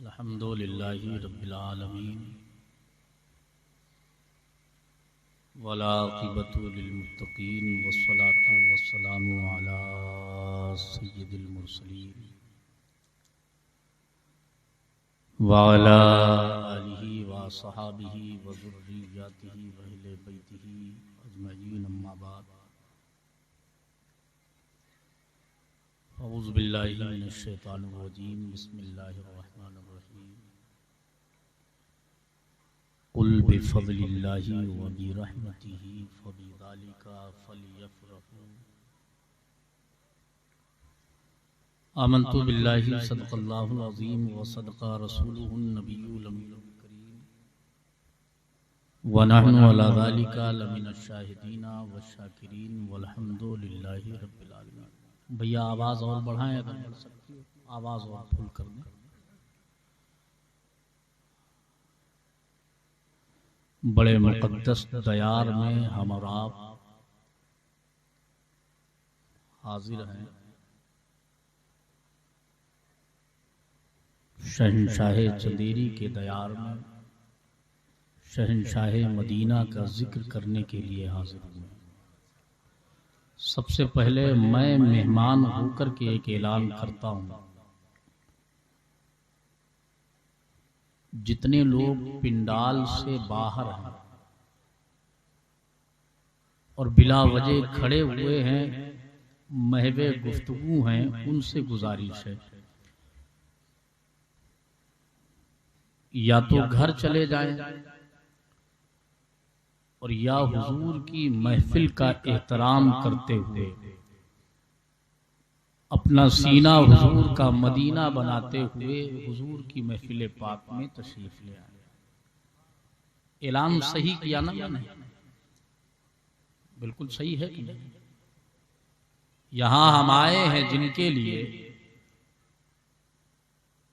अल्हम्दुलिल्लाहि रब्बिल आलमीन वला आक़िबतु लिल मुत्तक़ीन वस्सलातु वस्सलामु अला सय्यिदिल मुरसलीन व अला आलिहि व अस्हाबिहि व ज़ुर्रिय्यतिहि व अहले बैतिहि अजमईन अम्मा बाद औज़ु बिल्लाहि मिनश शैतानिर रजीम बिस्मिल्लाहिर रहमानिर रहीम कुल बिफ़ज़लिल्लाहि व बिरहमतिहि फ़बिज़ालिका फ़लियफ़रहू आमन्तु बिल्लाहि सदक़ल्लाहुल अज़ीम व सदक़ा रसूलुहुन नबियुल अमीनुल करीम व नहनु अला ज़ालिका लमिनश शाहिदीना वश्शाकिरीन वल्हम्दुलिल्लाहि रब्बिल आलमीन। भैया आवाज़ और बढ़ाएं अगर बढ़ सकती हो, आवाज़ और फुल कर दें। बड़े मुक़द्दस दयार में हम और आप हाजिर हैं। शहंशाहे चंदेरी के दयार में शहंशाहे मदीना का जिक्र करने के लिए हाजिर हुए। सबसे पहले मैं मेहमान होकर के एक ऐलान करता हूँ, जितने लोग पिंडाल से बाहर हैं और बिला वजह खड़े हुए हैं, महवे गुफ्तगू हैं, उनसे गुजारिश है या तो घर चले जाएं और या हुजूर की महफिल का एहतराम करते हुए अपना सीना हुजूर का मदीना बनाते हुए हुजूर की महफिल पाक में तशरीफ ले आए। ऐलान सही किया ना मैंने? बिल्कुल सही है कि नहीं? यहां हम आए हैं जिनके लिए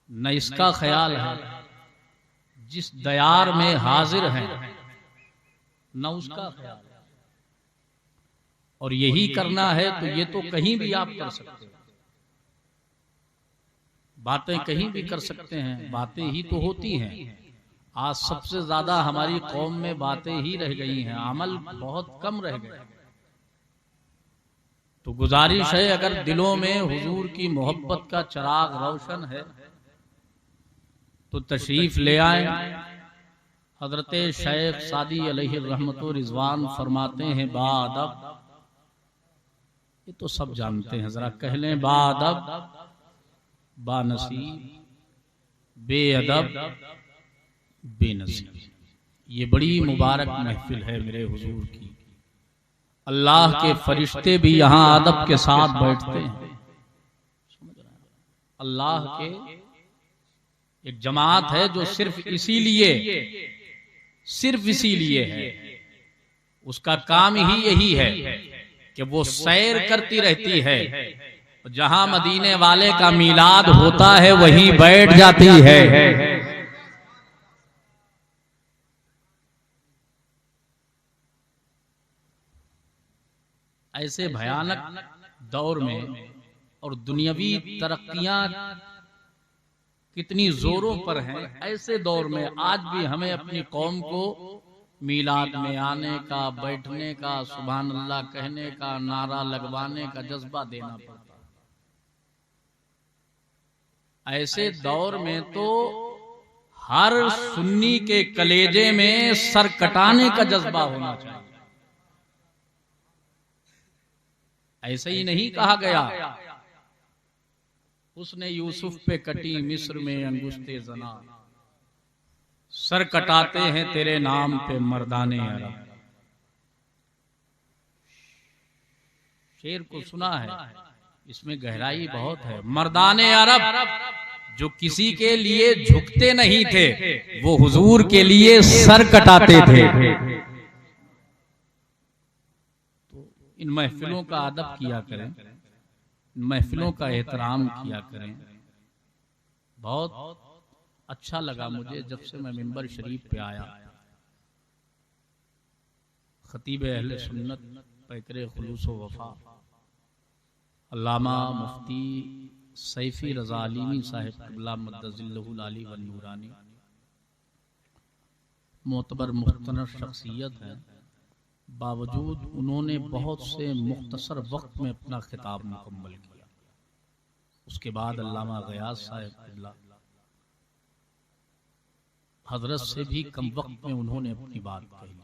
न इसका ख्याल है, जिस दयार में हाजिर हैं न उसका ख्याल है, और यही करना है तो ये तो कहीं भी आप कर सकते हैं, बातें कहीं भी कर सकते हैं, बातें ही तो होती हैं। आज सबसे ज्यादा हमारी कौम में बातें ही रह गई हैं, अमल बहुत कम रह गए। तो गुजारिश है, अगर दिलों में हुजूर की मोहब्बत का चिराग रोशन है तो तशरीफ ले आए। हजरत शेख सादी अलैहि रहमतुर रिजवान फरमाते हैं, बाअदब, ये तो सब जानते हैं, जरा कह लें, बाअदब बानसीब बेअदब बेनसीब। ये बड़ी मुबारक महफिल है मेरे हुजूर की। अल्लाह के फरिश्ते भी यहाँ अदब के साथ बैठते हैं। अल्लाह के एक जमात है जो सिर्फ इसीलिए है, उसका काम ही यही है कि वो सैर करती रहती है, जहां मदीने वाले का मीलाद होता है वहीं बैठ जाती है। ऐसे भयानक दौर में और दुनियावी तरक्कियां कितनी जोरों पर हैं, ऐसे दौर में आज भी हमें अपनी कौम को मीलाद में आने का, बैठने का, सुभान अल्लाह कहने का, नारा लगवाने का जज्बा देना पड़ता है। ऐसे दौर में तो हर सुन्नी के कलेजे में सर कटाने का जज्बा होना चाहिए। ऐसे ही नहीं कहा गया, उसने यूसुफ पे कटी मिस्र में अंगुश्ते जना, सर कटाते हैं तेरे नाम पे मर्दाने अरब। शेर को सुना है, इसमें गहराई बहुत है। मर्दाने अरब जो किसी के लिए झुकते नहीं थे, वो हुजूर के लिए सर कटाते थे। तो इन महफिलों का अदब किया करें, महफिलों का एहतराम किया करें। बहुत अच्छा लगा मुझे जब से मैं मिंबर शरीफ पे आया। खतीब अहले सुन्नत पैकरे खुलूस व वफा अल्लामा मुफ्ती सैफी रज़ा अलीमी साहिब क़िबला मद्दज़िल्लहुल आली व नूरानी मोतबर मुख्तनर शख्सियत है। बावजूद उन्होंने बहुत से मुख्तसर वक्त में अपना खिताब मुकम्मल किया। उसके बाद अल्लामा ग़ियास साहिब क़िबला हजरत से भी कम वक्त में उन्होंने अपनी बात कही।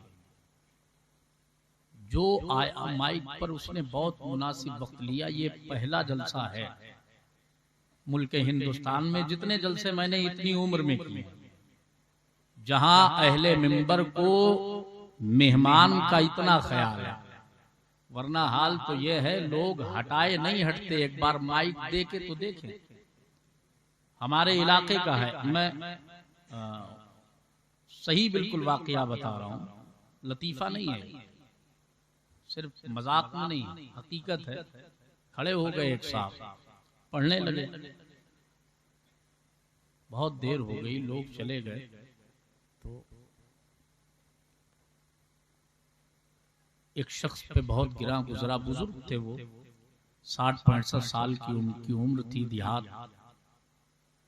जो आया माइक पर उसने बहुत मुनासिब वक्त लिया। ये पहला जलसा है मुल्क हिंदुस्तान में, जितने जलसे मैंने इतनी उम्र में किए, जहां अहले मिंबर को मेहमान का इतना ख्याल है। वरना हाल तो यह है लोग हटाए नहीं हटते। एक बार माइक दे के तो देखें। हमारे इलाके का है, मैं सही बिल्कुल वाकया बता रहा हूं, लतीफा नहीं है, सिर्फ मजाक में नहीं, हकीकत है। खड़े हो गए एक साहब, पढ़ने लगे, बहुत देर हो गई, लोग चले गए, तो एक शख्स पे बहुत गिरा गुजरा, बुजुर्ग थे वो, 60-65 साल की उनकी उम्र थी, देहात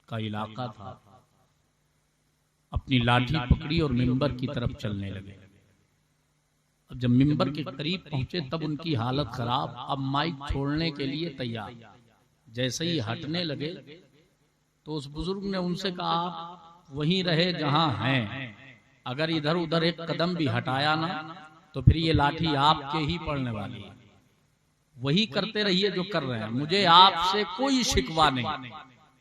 का इलाका था। अपनी लाठी पकड़ी और मिंबर की तरफ चलने लगे। अब जब मिंबर के करीब पहुंचे तब उनकी हालत खराब। अब माइक छोड़ने के लिए तैयार, जैसे ही हटने लगे तो उस बुजुर्ग ने उनसे कहा, वहीं रहे जहां हैं, अगर इधर उधर एक कदम भी हटाया ना तो फिर ये लाठी आपके ही पड़ने वाली है। वही करते रहिए जो कर रहे हैं, मुझे आपसे कोई शिकवा नहीं,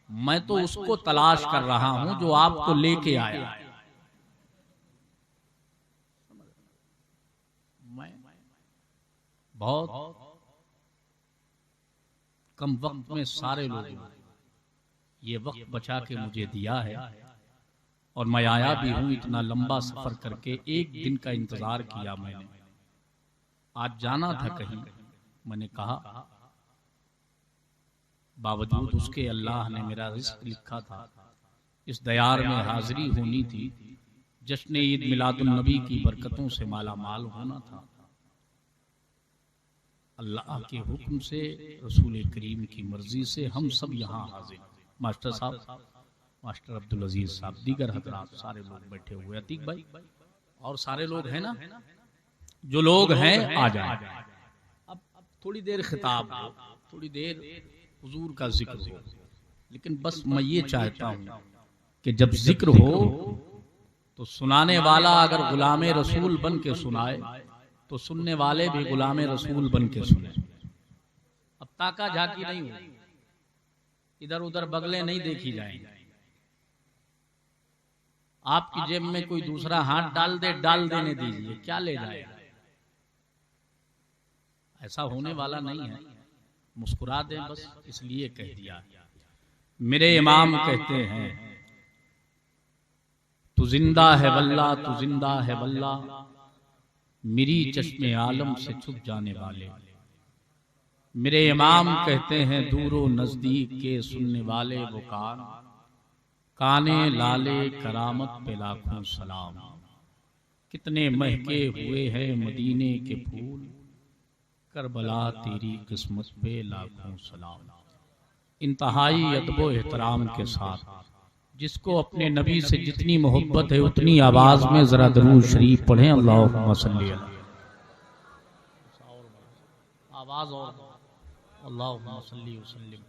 मैं तो उसको तलाश कर रहा हूं जो आपको लेके आया। मैं बहुत कम वक्त में सारे लोगों ये वक्त बचा के मुझे दिया है और मैं आया भी हूं। इतना लंबा सफर करके एक दिन का इंतजार किया मैंने। आज जाना था कहीं, मैंने कहा बावजूद उसके अल्लाह ने मेरा रिस्क लिखा था। इस दयार में हाजिरी होनी थी, जश्न ईद मिलादुन नबी की बरकतों से माला माल होना था। अल्लाह के हुक्म से, रसूल करीम की मर्जी से हम सब यहाँ हाजिर। मास्टर साहब, मास्टर अब्दुल अजीज साहब, दीगर हजरात, सारे लोग बैठे हुए, अतीक भाई और सारे लोग हैं ना, जो लोग हैं आ जाए। अब थोड़ी देर खिताब हो, थोड़ी देर हुजूर का जिक्र हो, लेकिन बस मैं ये चाहता हूं कि जब जिक्र हो तो सुनाने वाला अगर गुलाम रसूल बन के सुनाए तो सुनने वाले भी गुलाम रसूल बन के सुने। अब ताका झाकी नहीं हो, इधर उधर बगले नहीं देखी जाएंगे। आपकी जेब में कोई दूसरा हाथ डाल दे, डाल देने दीजिए, क्या ले जाएगा। ऐसा होने वाला नहीं है, मुस्कुरा दें बस, इसलिए कह दिया। मेरे इमाम कहते हैं, तू जिंदा है वल्लाह, तू जिंदा है वल्लाह, मेरी चश्मे आलम से छुप जाने वाले। मेरे इमाम कहते हैं, दूरो नजदीक के सुनने वाले वो काने लाले करामत पे लाखों सलाम। कितने महके हुए हैं मदीने के फूल, करबला तेरी किस्मत पे लाखों सलाम। इंतहाई अदब एहतराम के साथ जिसको अपने नबी से जितनी मोहब्बत है उतनी आवाज में जरा दरूद शरीफ पढ़ें। अल्लाहुम्मा सल्ली अला, आवाज और अल्लाहुम्मा सल्ली वसल्लिम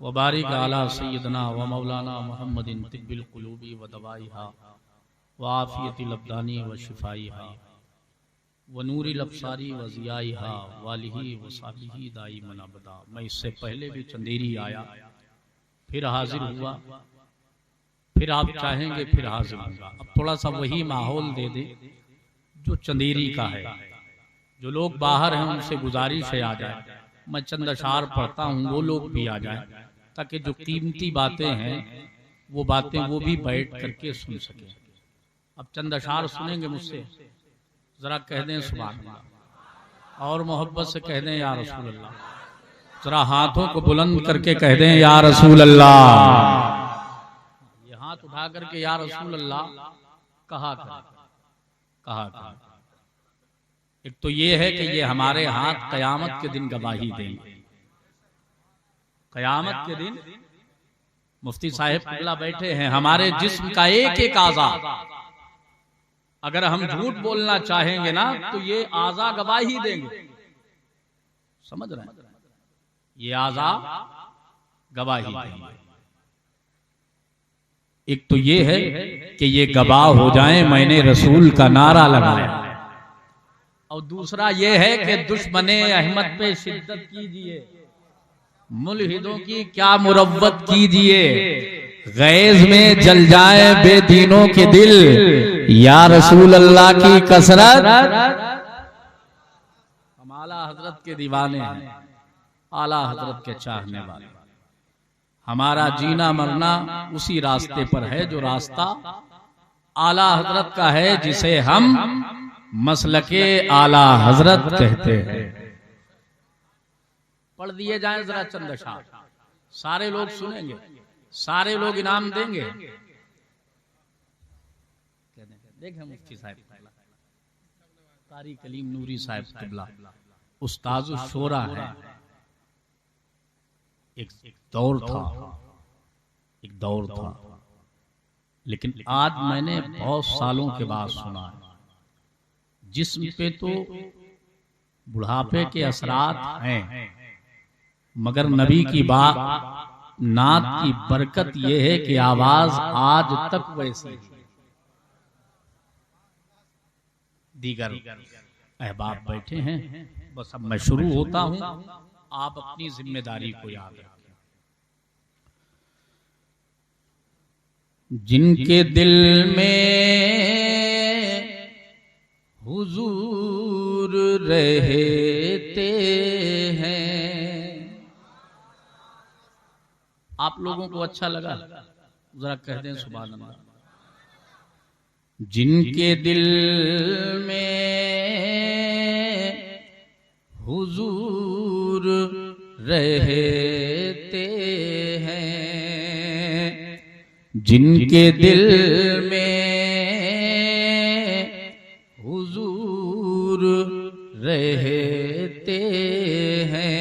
व बारिक अला सय्यदना व मौलाना मुहम्मदिन तिब्बिल कुलूबी व दवाइहा व आफियतिल अब्दानी व शिफाइहा व नूरिल अब्सारी व ज़ियाइहा वालिही व साहबिही दाइमन अबदा। मैं इससे पहले भी चंदेरी आया, फिर हाजिर हुआ, फिर आप चाहेंगे फिर हाजिर होगा। अब थोड़ा सा वही माहौल दे दे जो चंदेरी का है। जो लोग बाहर हैं उनसे गुजारिश है आ जाए। मैं चंद अशार पढ़ता हूँ, वो लोग भी आ जाए, ताकि जो कीमती बातें हैं वो बातें वो भी बैठ करके सुन सके। अब चंद अशार सुनेंगे मुझसे, जरा कह दें सुभान अल्लाह, और मोहब्बत से कह दें या रसूल अल्लाह। जरा हाथों को बुलंद करके कह दें या रसूल अल्लाह। ये हाथ उठा करके या रसूल अल्लाह कहा कर। एक तो ये है कि ये हमारे हाथ कयामत के दिन गवाही देंगे। क़यामत के दिन मुफ्ती साहिब किबला बैठे हैं, हमारे जिस्म का एक एक आज़ा अगर हम झूठ बोलना चाहेंगे ना तो ये आज़ा गवाही देंगे। समझ रहे हैं? ये आज़ा गवाही देंगे। एक तो ये है कि ये गवाह हो जाएं मैंने रसूल का नारा लगाया, और दूसरा ये है कि दुश्मने अहमद पे शिद्दत कीजिए, मुल्हिदों की क्या मुरव्वत कीजिए, गैज़ में जल जाए बेदीनों के दिल, या रसूल अल्लाह की कसरत। हम आला हजरत के दीवाने हैं, आला हजरत के चाहने वाले। हमारा जीना मरना उसी रास्ते पर है जो रास्ता आला हजरत का है, जिसे हम मसलके आला हजरत कहते हैं। पढ़ दिए जाए जरा चंद अशआर, सारे लोग सुनेंगे, सारे लोग इनाम देंगे। देखें मुफ्ती साहब कारी कलीम नूरी साहब किबला उस्ताद शोरा है। एक दौर था, लेकिन आज मैंने बहुत सालों के बाद सुना है। जिस्म पे तो बुढ़ापे के असरात हैं, मगर नबी की बात नात की बरकत यह है कि आवाज आज तक वैसी है। दीगर अहबाब बैठे हैं, बस अब मैं शुरू होता हूं, आप अपनी जिम्मेदारी को याद रखें। जिनके दिल में हुजूर रहते हैं। आप लोगों को अच्छा लगा? जरा कह दें सुभान अल्लाह। जिनके दिल में हुजूर रहते हैं, जिनके दिल में हुजूर रहते हैं,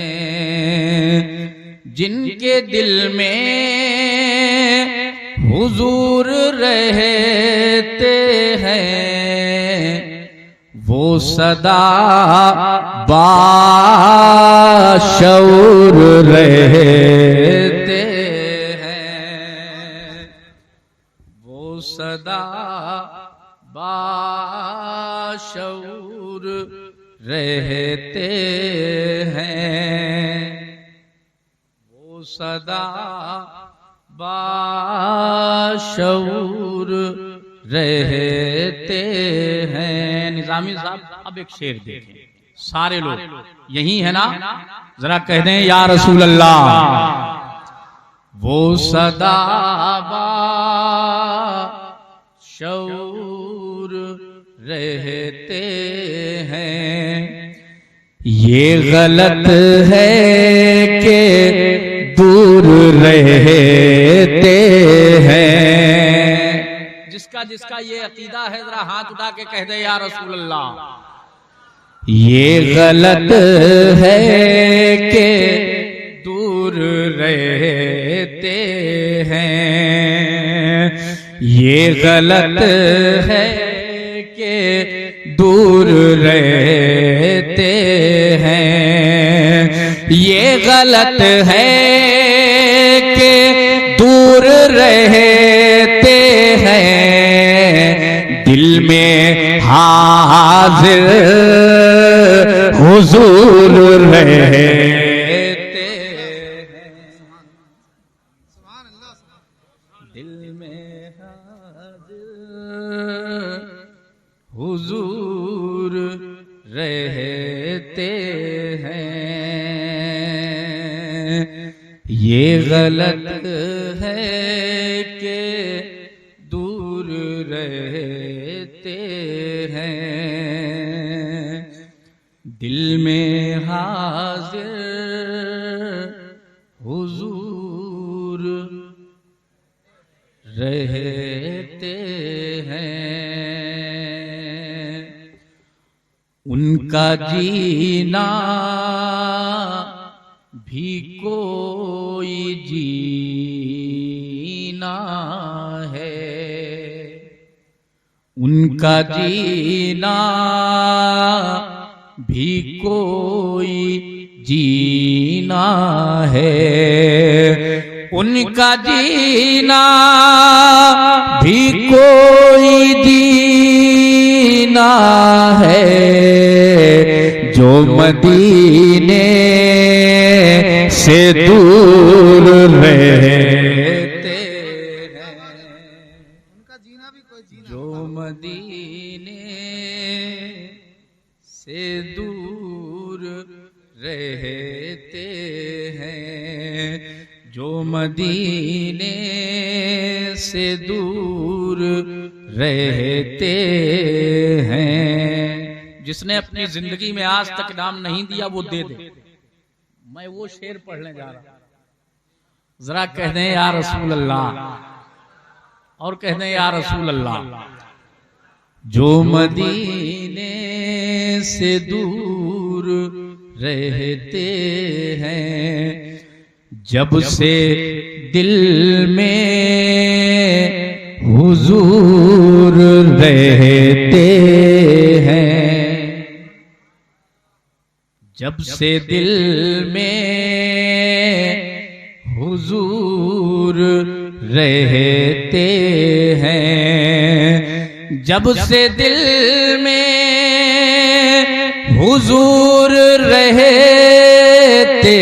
जिनके दिल में हुजूर रहते हैं, वो सदा बाशऊर रहते हैं, वो सदा बाशऊर रहते हैं, वो सदा बाशऊर रहते हैं। निजामी साहब अब एक शेर देखें, सारे लोग यही है ना? जरा कह दें या रसूल अल्लाह। वो सदा बाशऊर रहते हैं, ये गलत है कि दूर रहते हैं। जिसका जिसका ये अकीदा है जरा हाथ उठा के कह दे या रसूल अल्लाह। ये गलत है कि दूर रहते हैं, ये गलत है कि दूर रहते हैं, ये गलत है कि दूर रहते हैं, दिल में हाजिर हुजूर रहते हैं, दिल में हाजिर हुजूर रहते हैं, ये गलत है कि दूर रहते हैं, दिल में हाजिर हुजूर रहते हैं। उनका जीना भी कोई कोई जीना है, उनका जीना भी कोई जीना है, उनका जीना भी कोई जीना है, जो मदीने से दूर रहते हैं। उनका जीना भी कोई जीना, जो मदीने से दूर रहते हैं, जो मदीने से दूर रहते हैं। जिसने अपनी जिंदगी में आज तक नाम नहीं दिया वो दे दे। मैं वो शेर पढ़ने जा रहा, जरा कह दें या रसूल अल्लाह, और कह दें या रसूल अल्लाह। जो मदीने से दूर रहते हैं, जब से दिल में हुजूर रहते हैं, जब से दिल में हुजूर रहते हैं, जब से दिल में हुजूर रहते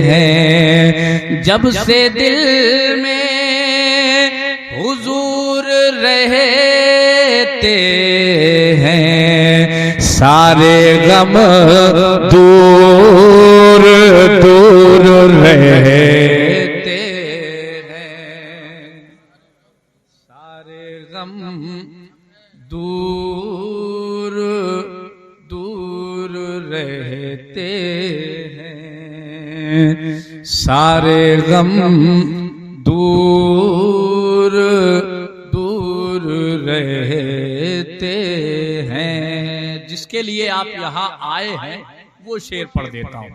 हैं, जब से दिल में हुजूर रहते हैं, सारे गम दूर दूर रहते हैं, सारे गम दूर दूर रहते हैं, सारे गम दूर दूर रहते हैं। जिसके लिए आप यहाँ आए हैं वो शेर पढ़ देता हूँ,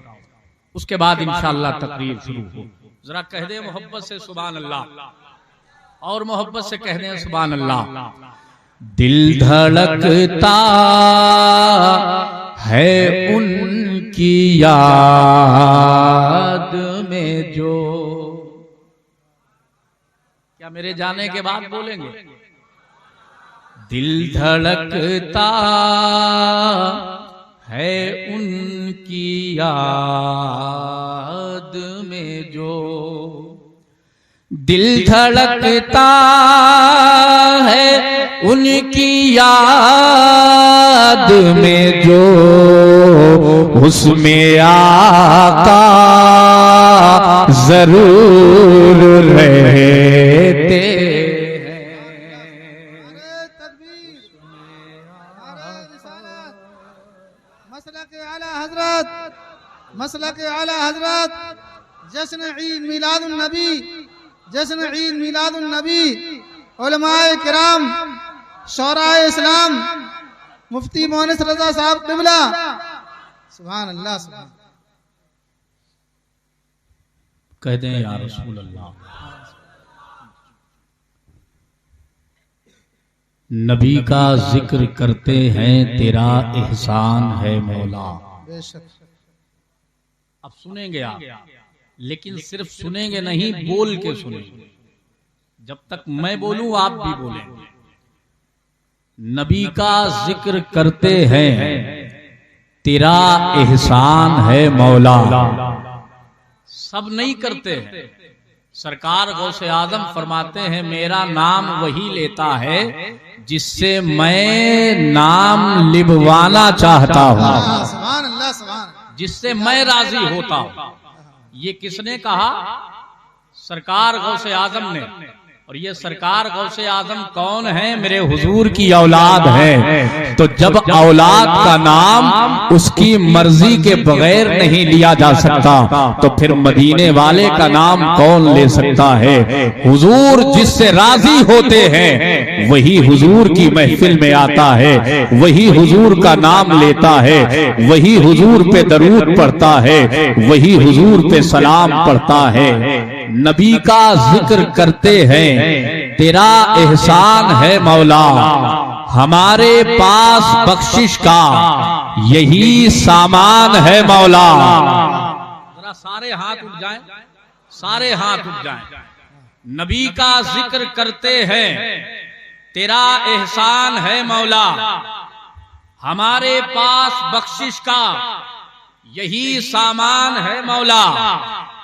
उसके बाद इंशाअल्लाह तकरीर शुरू हो। जरा कह दे मोहब्बत से सुभान अल्लाह, और मोहब्बत से कह दें सुभान अल्लाह। दिल धड़कता है उनकी याद में जो, क्या मेरे जाने के बाद बोलेंगे? दिल धड़कता है उनकी याद में जो, दिल धड़कता है उनकी याद में जो, उसमें आका जरूर रहते हैं। मसलक आला हजरत जश्न ईद मिलादुन नबी, जश्न ईद मिलादुन नबी, उलमाए किराम, शौराए इस्लाम, मुफ्ती मोहनिस रजा साहब क़िबला, सुभान अल्लाह सुभान। कह दें या रसूल अल्लाह। नबी का जिक्र करते हैं, तेरा एहसान है मौला। बेशक। अब सुनेंगे आप, लेकिन सिर्फ सुनेंगे नहीं, बोल के सुनेंगे। जब तक मैं बोलूं आप भी बोलें। नबी का जिक्र करते हैं, तेरा एहसान है मौला। सब नहीं करते हैं। सरकार गौसे आजम फरमाते हैं, मेरा नाम वही लेता है जिससे मैं नाम लिबवाना चाहता हूँ, सुभान अल्लाह सुभान, जिससे मैं राजी होता हूँ। ये किसने कहा? सरकार गौसे आजम ने। और ये सरकार गौसे आजम कौन है? मेरे हुजूर की औलाद है। तो जब औलाद का नाम उसकी मर्जी के बगैर नहीं लिया जा सकता तो फिर मदीने वाले का नाम कौन ले सकता है? हुजूर जिससे राजी होते हैं वही हुजूर की महफिल में आता है, वही हुजूर का नाम लेता है, वही हुजूर पे दरूद पढ़ता है, वही हुजूर पे सलाम पढ़ता है। नबी का जिक्र करते हैं, तेरा एहसान है मौला, हमारे पास बख्शिश का यही सामान है मौला। जरा सारे हाथ उठ जाएं, सारे हाथ उठ जाएं। नबी का जिक्र करते हैं, तेरा एहसान है मौला, हमारे पास बख्शिश का यही सामान है मौला।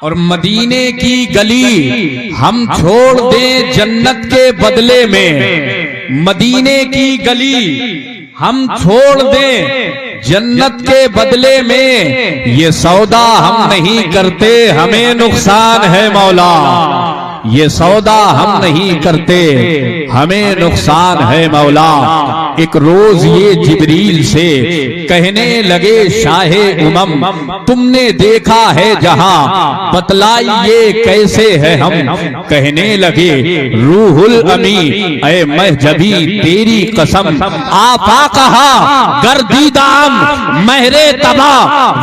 और मदीने की गली हम छोड़ दें जन्नत के बदले में, मदीने की गली हम छोड़ दें जन्नत के बदले में, ये सौदा हम नहीं करते, हमें नुकसान है मौला। ये सौदा हम नहीं करते, हमें नुकसान है मौला। एक रोज ये जिब्रील से कहने लगे, शाहे उमम तुमने देखा है जहां, बतलाइए कैसे है हम। कहने लगे, रूहुल अमी ऐ महजबी तेरी कसम, आपा कहा गर्दीदाम महरे तबा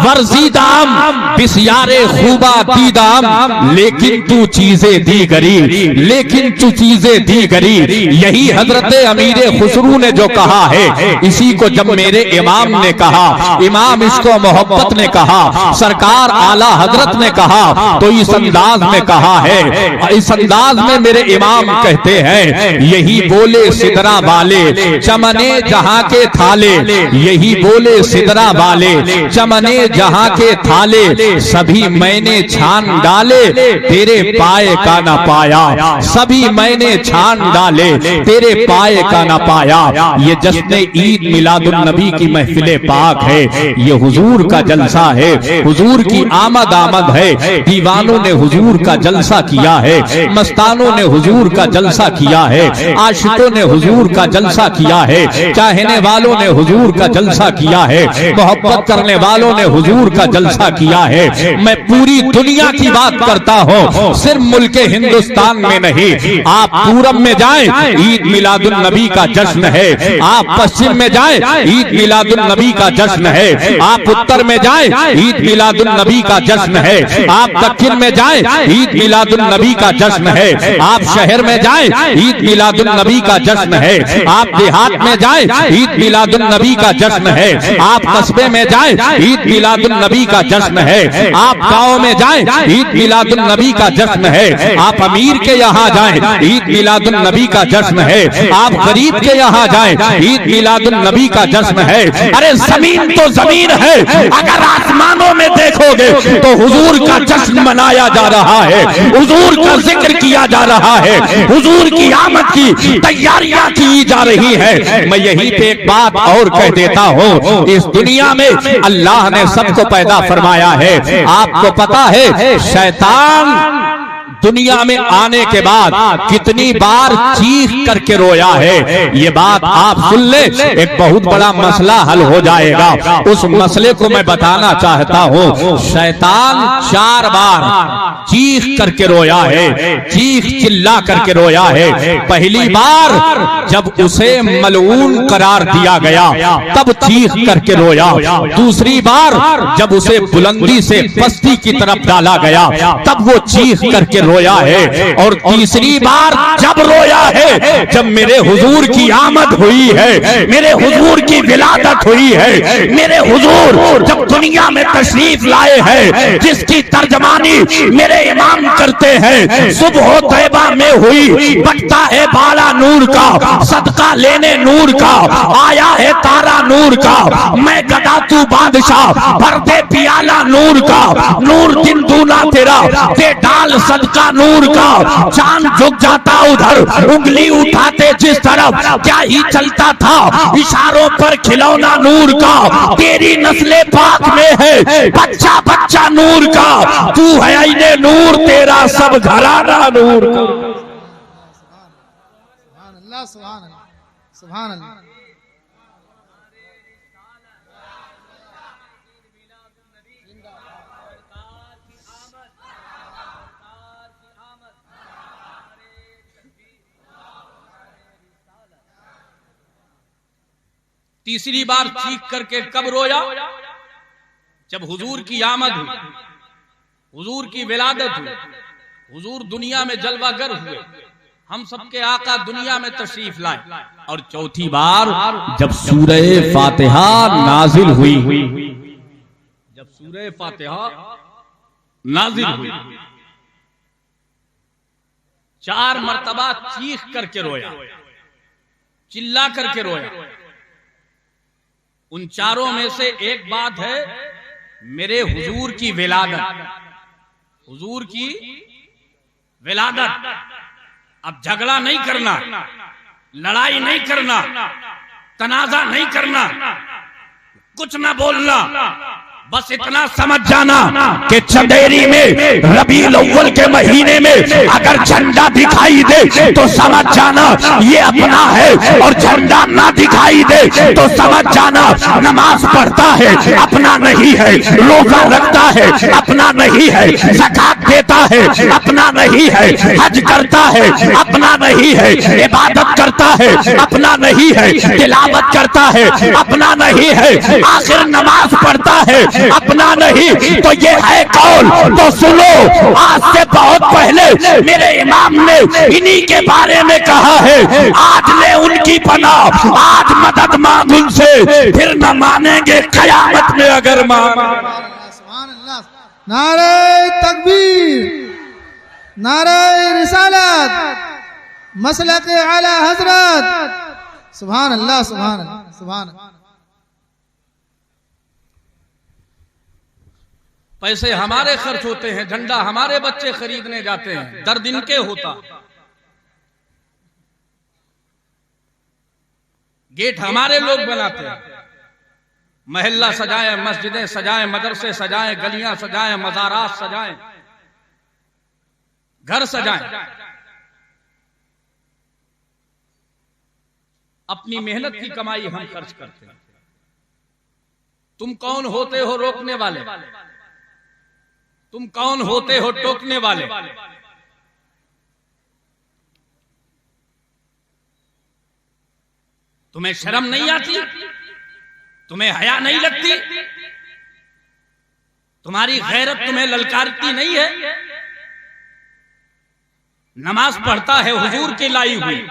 वर्जीदाम, बिस्यारे खूबा दीदाम, लेकिन तू चीजें दी गरी, लेकिन तू चीजें दी गरी। यही हजरत अमीर खुसरू ने जो कहा है, इसी को जब मेरे इमाम ने कहा, इमाम इसको मोहब्बत ने कहा, सरकार आला हजरत ने कहा, तो इस अंदाज में कहा है, इस अंदाज में मेरे इमाम कहते हैं, यही बोले सिदरा वाले चमने जहां के थाले, यही बोले सिदरा वाले चमने जहां के थाले, सभी मैंने छान डाले तेरे पाए का न पाया, सभी मैंने छान डाले तेरे पाए का न पाया। ये जश्न ईद मिलादुन नबी की महफिले पाक है, ये हुजूर का जलसा है, हुजूर की आमद आमद है। दीवानों ने हुजूर का जलसा किया है, मस्तानों ने हुजूर का जलसा किया है, आशिकों ने हुजूर का जलसा किया है, चाहने वालों ने हुजूर का जलसा किया है, मोहब्बत करने वालों ने हुजूर का जलसा किया है। मैं पूरी दुनिया की बात करता हूँ, सिर्फ मुल्क हिंदुस्तान में नहीं। आप पूरब में जाएं, ईद मिलादुन नबी का जश्न है। आप पश्चिम में जाएं, ईद मिलादुन नबी का जश्न है। आप उत्तर में जाएं, ईद मिलादुन नबी का जश्न है। आप दक्षिण में जाएं, ईद मिलादुन नबी का जश्न है। आप शहर में जाएं, ईद मिलादुन नबी का जश्न है। आप देहात में जाएं, ईद मिलादुन नबी का जश्न है। आप कस्बे में जाएं, ईद मिलादुन नबी का जश्न है। आप गाँव में जाएं, ईद मिलादुन नबी का जश्न है। आप अमीर के यहाँ जाएं, ईद मिलादुन नबी का जश्न है। आप गरीब के यहाँ जाएं, ईद मिलादुन नबी का जश्न है। अरे जमीन तो जमीन है, अगर आसमानों में देखोगे तो हुजूर का जश्न मनाया जा रहा है, हुजूर का जिक्र किया जा रहा है, हुजूर की आमद की तैयारियां की जा रही है। मैं यहीं पे एक बात और कह देता हूँ, इस दुनिया में अल्लाह ने सबको पैदा फरमाया है। आपको पता है शैतान दुनिया में आने के बाद कितनी बार चीख करके रोया है? ये बात आप सुन ले, एक बहुत बड़ा मसला हल हो जाएगा। उस मसले को मैं बताना चाहता हूँ। शैतान 4 बार चीख करके रोया है, चीख चिल्ला करके रोया है। पहली बार जब उसे मलऊन करार दिया गया तब चीख करके रोया। दूसरी बार जब उसे बुलंदी से पस्ती की तरफ डाला गया तब वो चीख करके रोया है। और तीसरी बार जब रोया है जब मेरे हुजूर की आमद हुई है, मेरे हुजूर की विलादत हुई है, मेरे हुजूर जब दुनिया में तशरीफ लाए हैं, जिसकी तर्जमानी मेरे इमाम करते हैं। सुबह तैबा में हुई, बटता है बाला नूर का, सदका लेने नूर का, आया है तारा नूर का, मैं गदा तू बादशाह, भर दे पियाला नूर का, नूर दिन दूना तेरा, दे डाल सदका नूर का। चांद झुक जाता उधर, उंगली उठाते जिस तरफ, क्या ही चलता था इशारों पर खिलौना नूर का। तेरी नस्ले पाक में है बच्चा बच्चा नूर का, तू है आईने नूर, तेरा सब घराना नूर का। सुभान अल्लाह सुभान अल्लाह। तीसरी बार चीख करके कब रोया? जब हुजूर की आमद हुई, हुजूर की विलादत हुई, हुजूर दुनिया में जलवागर हुए, हम सबके आका दुनिया में तशरीफ लाए। और चौथी बार जब सूरह फातिहा नाजिल हुई, जब सूरह फातिहा नाजिल हुई, 4 मर्तबा चीख करके रोया, चिल्ला करके रोया। उन चारों में से एक बात है मेरे हुजूर की विलादत, हुजूर की विलादत। अब झगड़ा नहीं करना, लड़ाई नहीं करना, तनाजा नहीं करना, कुछ ना बोलना, बस इतना समझ जाना कि चंदेरी में रबीउल अव्वल के महीने में अगर झंडा दिखाई दे तो समझ जाना ये अपना है, और झंडा ना दिखाई दे तो समझ जाना नमाज पढ़ता है अपना नहीं है, रोजा रखता है अपना नहीं है, ज़कात देता है अपना नहीं है, हज करता है अपना नहीं है, इबादत करता है अपना नहीं है, तिलावत करता है अपना नहीं है, आखिर नमाज पढ़ता है अपना नहीं, तो ये है कौन? तो सुनो, आज से बहुत पहले मेरे इमाम ने इन्हीं के बारे में कहा है, आज ले उनकी पनाह, आज मदद मांग उनसे, फिर न मानेंगे कयामत में अगर मांगे। नारे तकबीर, नारे रिसालत, मसलक आला हजरत, सुभान अल्लाह सुभान अल्लाह सुभान अल्लाह। पैसे हमारे खर्च होते हैं, झंडा हमारे बच्चे खरीदने जाते हैं, दर्द इनके होता, गेट हमारे लोग बनाते हैं, महल्ला सजाएं, मस्जिदें सजाएं, मदरसे सजाएं, गलियां सजाएं, मज़ारात सजाएं, घर सजाएं, अपनी मेहनत की कमाई हम खर्च करते हैं। तुम कौन होते हो रोकने वाले? तुम कौन होते हो टोकने वाले? तुम्हें शर्म नहीं आती? तुम्हें हया नहीं लगती? तुम्हारी गैरत तुम्हें ललकारती नहीं है? नमाज पढ़ता है हुजूर की लाई हुई,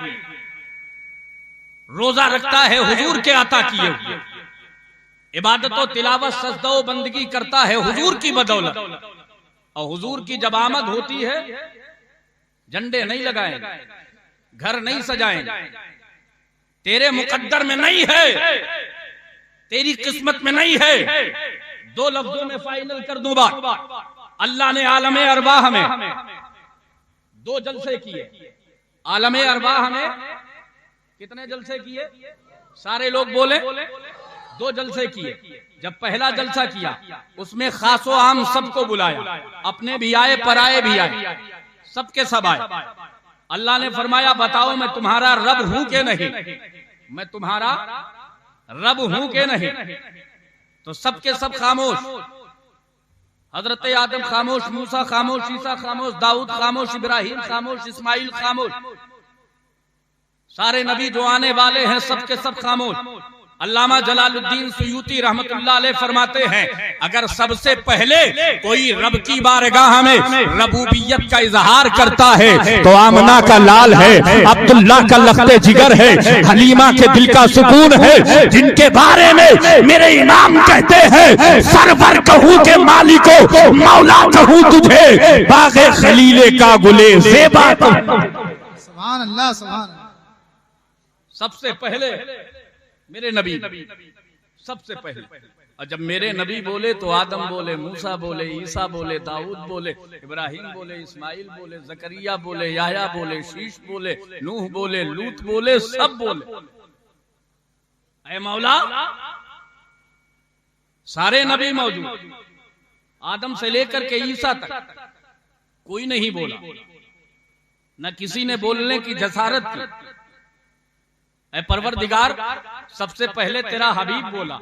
रोजा रखता है हुजूर के अता किए हुए, इबादत और तिलावत सजदा और बंदगी करता है हुजूर की बदौलत। और हुजूर की जब आमद होती है, झंडे नहीं लगाएं, घर नहीं सजाएं, तेरे मुकद्दर में नहीं है, तेरी किस्मत में नहीं है। 2 लफ्जों में फाइनल कर दूं बात, अल्लाह ने आलम अरवाह में 2 जलसे किए। आलम अरवाह में कितने जलसे किए? सारे लोग बोले 2 जलसे किए। जब पहला जलसा किया उसमें खासो आम सबको बुलाया, अपने भी आए पराए भी आए, सबके सब आए। अल्लाह ने फरमाया बताओ मैं तुम्हारा रब हूं के नहीं, मैं तुम्हारा रब हूं के नहीं? तो सबके सब खामोश, हजरत आदम खामोश, मूसा खामोश, ईसा खामोश, दाऊद खामोश, इब्राहिम खामोश, इस्माइल खामोश, सारे नबी जो आने वाले हैं सबके सब खामोश। अल्लामा जलालुद्दीन सुयूती रहमतुल्लाह अलैह फरमाते हैं अगर सबसे पहले कोई रब की बारगाह में रबूबियत का इजहार करता है तो आमना का लाल है, अब्दुल्ला का लख्ते जिगर है, हलीमा के दिल का सुकून है, जिनके बारे में मेरे इमाम कहते हैं सरवर कहूं के मालिको मौला कहूं तुझे, बागे खलीले का गुले ज़ेबा। सुभान अल्लाह सुभान अल्लाह। सबसे पहले मेरे नबी, सबसे पहले। और जब मेरे नबी बोले तो आदम बोले, मूसा बोले, ईसा बोले, दाऊद बोले, इब्राहिम बोले, इस्माइल बोले, जकरिया बोले, याह्या बोले, शीश बोले, नूह बोले, लूत बोले, सब बोले। ऐ मौला सारे नबी मौजूद, आदम से लेकर के ईसा तक कोई नहीं बोला, न किसी ने बोलने की जसारत की, ऐ परवरदिगार, सबसे पहले तेरा हबीब बोला,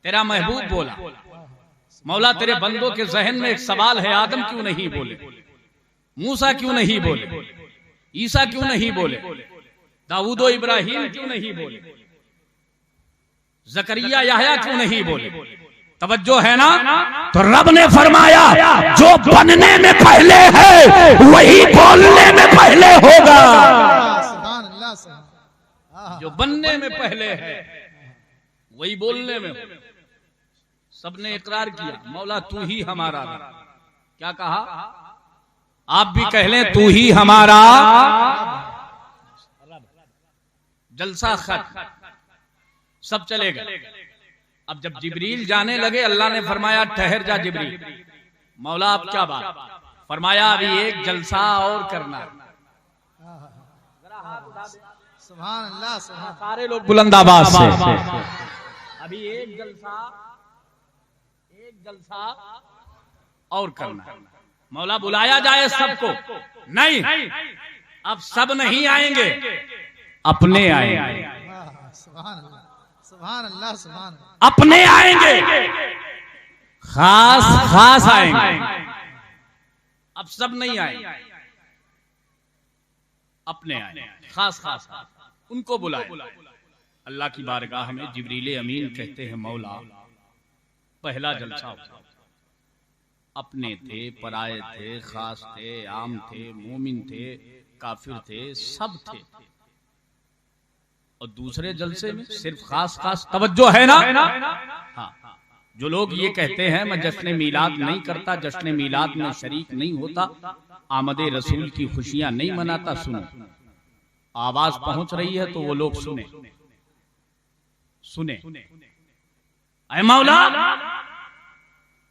तेरा महबूब बोला। मौला तेरे बंदों के जहन में एक सवाल है, आदम क्यों नहीं बोले, मूसा क्यों नहीं बोले, ईसा क्यों नहीं बोले, दाऊद इब्राहिम क्यों नहीं बोले, जकरिया याहया क्यों नहीं बोले? तवज्जो है ना? तो रब ने फरमाया जो बनने में पहले है वही बोलने में पहले होगा। सुभान अल्लाह, सुभान। जो बनने में पहले है वही बोलने में हो। सबने इकरार किया, मौला तू ही हमारा रब। क्या कहा? आप भी कह लें, तू ही हमारा जलसा खत। सब चले गए। अब जब जिब्रील जाने लगे, अल्लाह ने फरमाया ठहर जा जिब्रील। मौला अब क्या बात? फरमाया अभी एक जलसा और करना। सुभान अल्लाह, सुभान। सारे लोग बुलंद आवाज से, अभी एक जलसा और करना। मौला बुलाया जाए सबको? नहीं, अब सब नहीं आएंगे, अपने आएंगे। सुभान अल्लाह, सुभान अल्लाह, सुभान। अपने आएंगे, खास आएंगे। अब सब नहीं आएंगे, अपने आएंगे, खास उनको बुलाए। अल्लाह की बारगाह में जिब्रील अमीन कहते हैं, मौला पहला जलसा अपने थे, पराए थे, खास थे, आम थे, मोमिन थे, काफिर थे, सब थे। और दूसरे जलसे में सिर्फ खास। तवज्जो है ना? हाँ। जो लोग ये कहते हैं मैं जश्न मीलाद नहीं करता, जश्न मीलाद में शरीक नहीं होता, आमदे रसूल की खुशियां नहीं मनाता, सुनो, आवाज पहुंच रही है तो वो लोग सुने। ऐ मौला,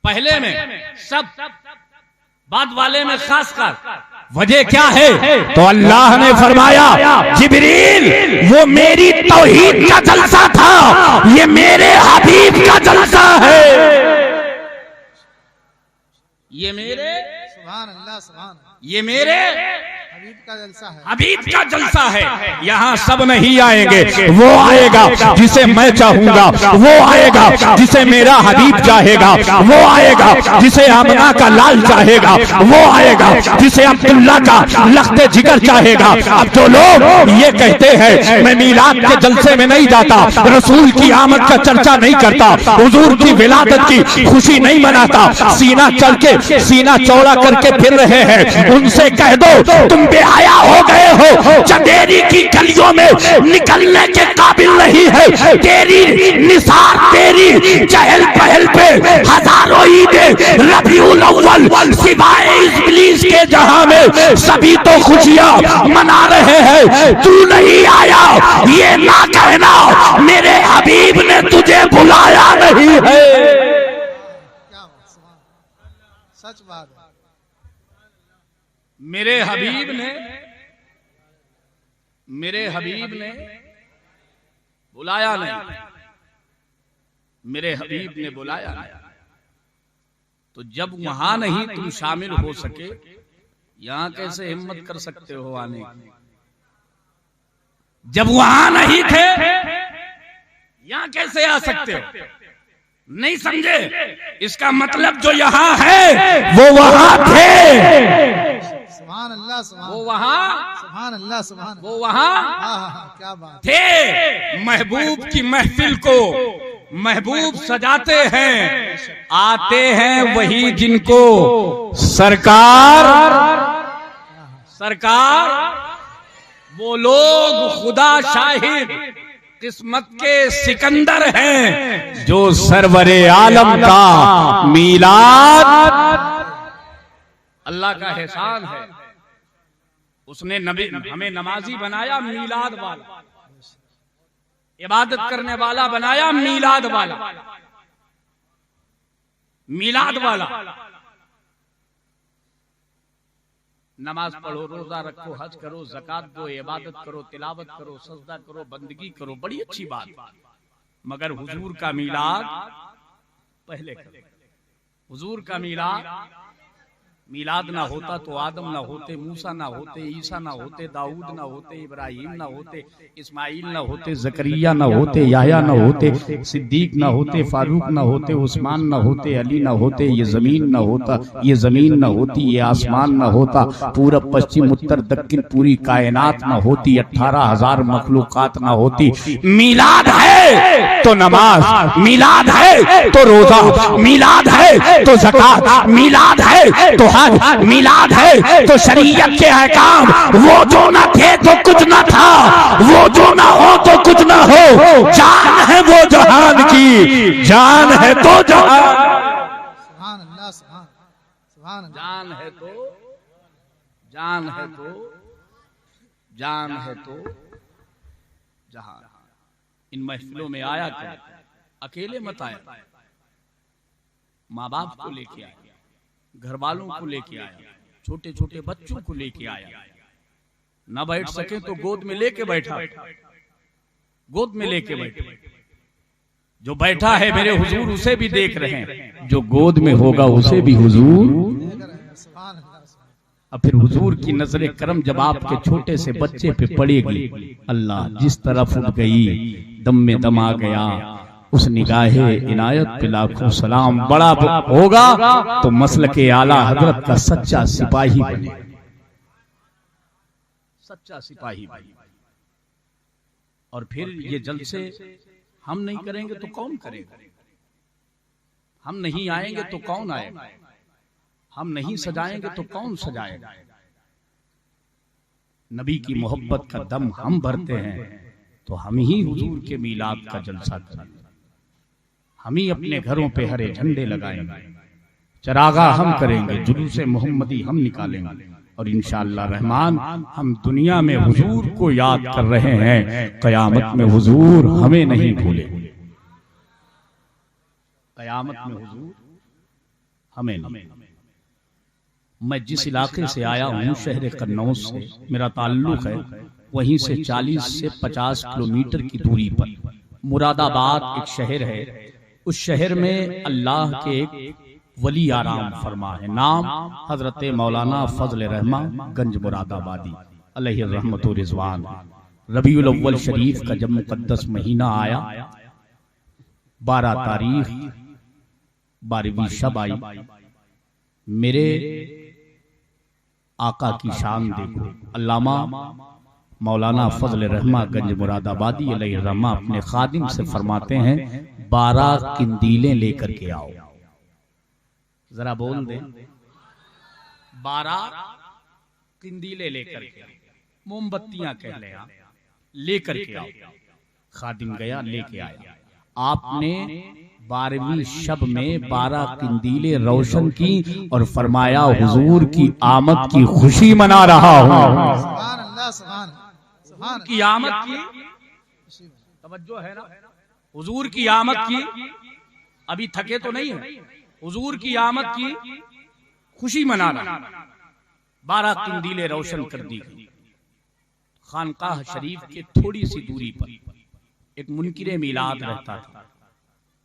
पहले में सब, बाद वाले में खास। वजह क्या है? तो अल्लाह ने फरमाया जिब्रील वो मेरी तौहीद का जलसा था, ये मेरे हबीब का जलसा है। ये मेरे, सुभान अल्लाह, सुभान। ये मेरे हबीब का जलसा है, हबीब का जलसा है। यहाँ सब नहीं आएंगे, वो आएगा जिसे मैं चाहूंगा, वो आएगा जिसे मेरा हबीब चाहेगा, वो आएगा जिसे आमना का लाल चाहेगा, वो आएगा जिसे अब्दुल्ला का लख्ते जिगर चाहेगा। अब जो लोग ये कहते हैं मैं मीलाद के जलसे में नहीं जाता, रसूल की आमद का चर्चा नहीं करता, हुजूर की विलादत की खुशी नहीं मनाता, सीना चढ़ के सीना चौड़ा करके फिर रहे हैं, उनसे कह दो तुम बेहया हो गए हो, चंदेरी की गलियों में निकलने के काबिल नहीं है। तेरी निसार, तेरी चहल पहल पे हजारों ईदें रबीउल अव्वल सिवाय इब्लीस के जहां में सभी तो खुशियां मना रहे हैं, तू नहीं आया ये ना कहना मेरे हबीब ने तुझे बुलाया नहीं है। क्या बात, सुभान, सच बात है। मेरे हबीब ने बुलाया नहीं, मेरे हबीब ने बुलाया नहीं। तो जब वहां नहीं तुम शामिल हो सके, यहां कैसे हिम्मत कर सकते हो आने की? जब वहां नहीं थे यहां कैसे आ सकते हो? नहीं समझे? इसका मतलब जो यहाँ है वो वहां थे। सुभान अल्लाह, सुभान। वो वहां, सुभान अल्लाह, सुभान। वो वहां क्या बात थे। महबूब की महफिल को महबूब सजाते हैं, आते हैं वही जिनको सरकार वो लोग खुदा शाहिद किस्मत के सिकंदर हैं, जो सरवरे आलम का मीलाद अल्लाह का एहसान है। उसने नबी हमें नमाजी बनाया, मीलाद वाला, इबादत करने वाला बनाया, मीलाद वाला। नमाज पढ़ो, रोजा रखो, हज करो, ज़कात दो, इबादत करो, तिलावत करो, सजदा करो, बंदगी करो, बड़ी अच्छी बात, मगर हुजूर का मीलाद पहले करो। हुजूर का मीलाद मीलाद ना होता तो आदम ना होते, मूसा ना होते, ईसा ना होते, दाऊद ना होते, इब्राहिम ना होते, इस्माइल ना होते, जकरिया ना होते, याह्या ना होते, सिद्दीक ना होते, फारूक ना होते, उस्मान ना होते, अली ना होते, ये जमीन ना होता, ये जमीन ना होती, ये आसमान ना होता, पूरब पश्चिम उत्तर दक्षिण पूरी कायनात ना होती, 18,000 मखलूकात ना होती। मीलाद है तो नमाज, मीलाद है तो रोजा, मीलाद है तो ज़कात, मीलाद है तो मीलाद है तो शरीयत के अहकाम। वो जो न थे तो कुछ न था, वो जो न हो तो कुछ न हो। जान है वो जहान की, जान है तो जहान, सुभान अल्लाह, सुभान अल्लाह। जान है तो, जान है तो, जान है तो जहान। इन महफिलों में आया क्या, अकेले मत आया, माँ बाप को लेके आया, घर वालों को लेके आया, छोटे छोटे बच्चों को लेके आया। ना बैठ सके तो गोद में लेके बैठा, गोद में लेके बैठा। जो बैठा है मेरे हुजूर उसे भी देख रहे हैं, जो गोद में होगा उसे भी हुजूर। सुभान अल्लाह। अब फिर हुजूर की नजरे करम जब आपके छोटे से बच्चे पे पड़ेगी, अल्लाह जिस तरफ उठ गई दम में दम आ गया, उस निगाहे इनायत पे लाखों सलाम। बड़ा होगा तो मसलके आला हजरत का सच्चा सिपाही बने, सच्चा सिपाही बने। और फिर ये जलसे हम नहीं करेंगे तो कौन करेगा, हम नहीं आएंगे तो कौन आएगा, हम नहीं सजाएंगे तो कौन सजाएगा। नबी की मोहब्बत का दम हम भरते हैं तो हम ही हुजूर के मीलाद का जलसा करेंगे, हम ही अपने घरों पे हरे झंडे लगाएंगे, चरागा हम करेंगे, जुलूसे मोहम्मदी हम निकालेंगे। और इंशाअल्लाह रहमान हम दुनिया में हुजूर को याद कर रहे हैं, कयामत में हुजूर हमें नहीं भूलेंगे, कयामत में हुजूर हमें नहीं। मैं जिस इलाके से आया हूँ, शहर कन्नौज से मेरा ताल्लुक है, वहीं से 40 से 50 किलोमीटर की दूरी पर मुरादाबाद एक शहर है। उस शहर में अल्लाह के एक वली आराम फरमा है, नाम हजरत मौलाना फजल रहमान गंज मुरादाबादी अलैहि रहमत व रिजवान। रबीउल अव्वल शरीफ का जब मुकद्दस महीना आया, 12 तारीख 12वीं शब आई, मेरे आका की शान देखो। अल्लामा मौलाना फजल रहमा गंज मुरादाबादी अलैहि रहमा अपने खादिम से फरमाते हैं, 12 किंदीलें लेकर के आओ। जरा बोल दे, 12 किंदीलें लेकर के, मोमबत्तियां कह ले, लेकर के आओ। खादिम गया लेके आया। आपने 12वीं शब में 12 किंदीलें रोशन की और फरमाया, हुजूर की आमद की खुशी मना रहा हूँ। सुभान अल्लाह, सुभान की आमद की तवज्जो है ना, हुजूर की आमद की, अभी थके तो नहीं है, हुजूर की आमद की खुशी मनाना। 12 किंदीलें रोशन कर दी गई। खानकाह शरीफ के थोड़ी सी दूरी पर एक मुनकिरे मीलाद रहता था।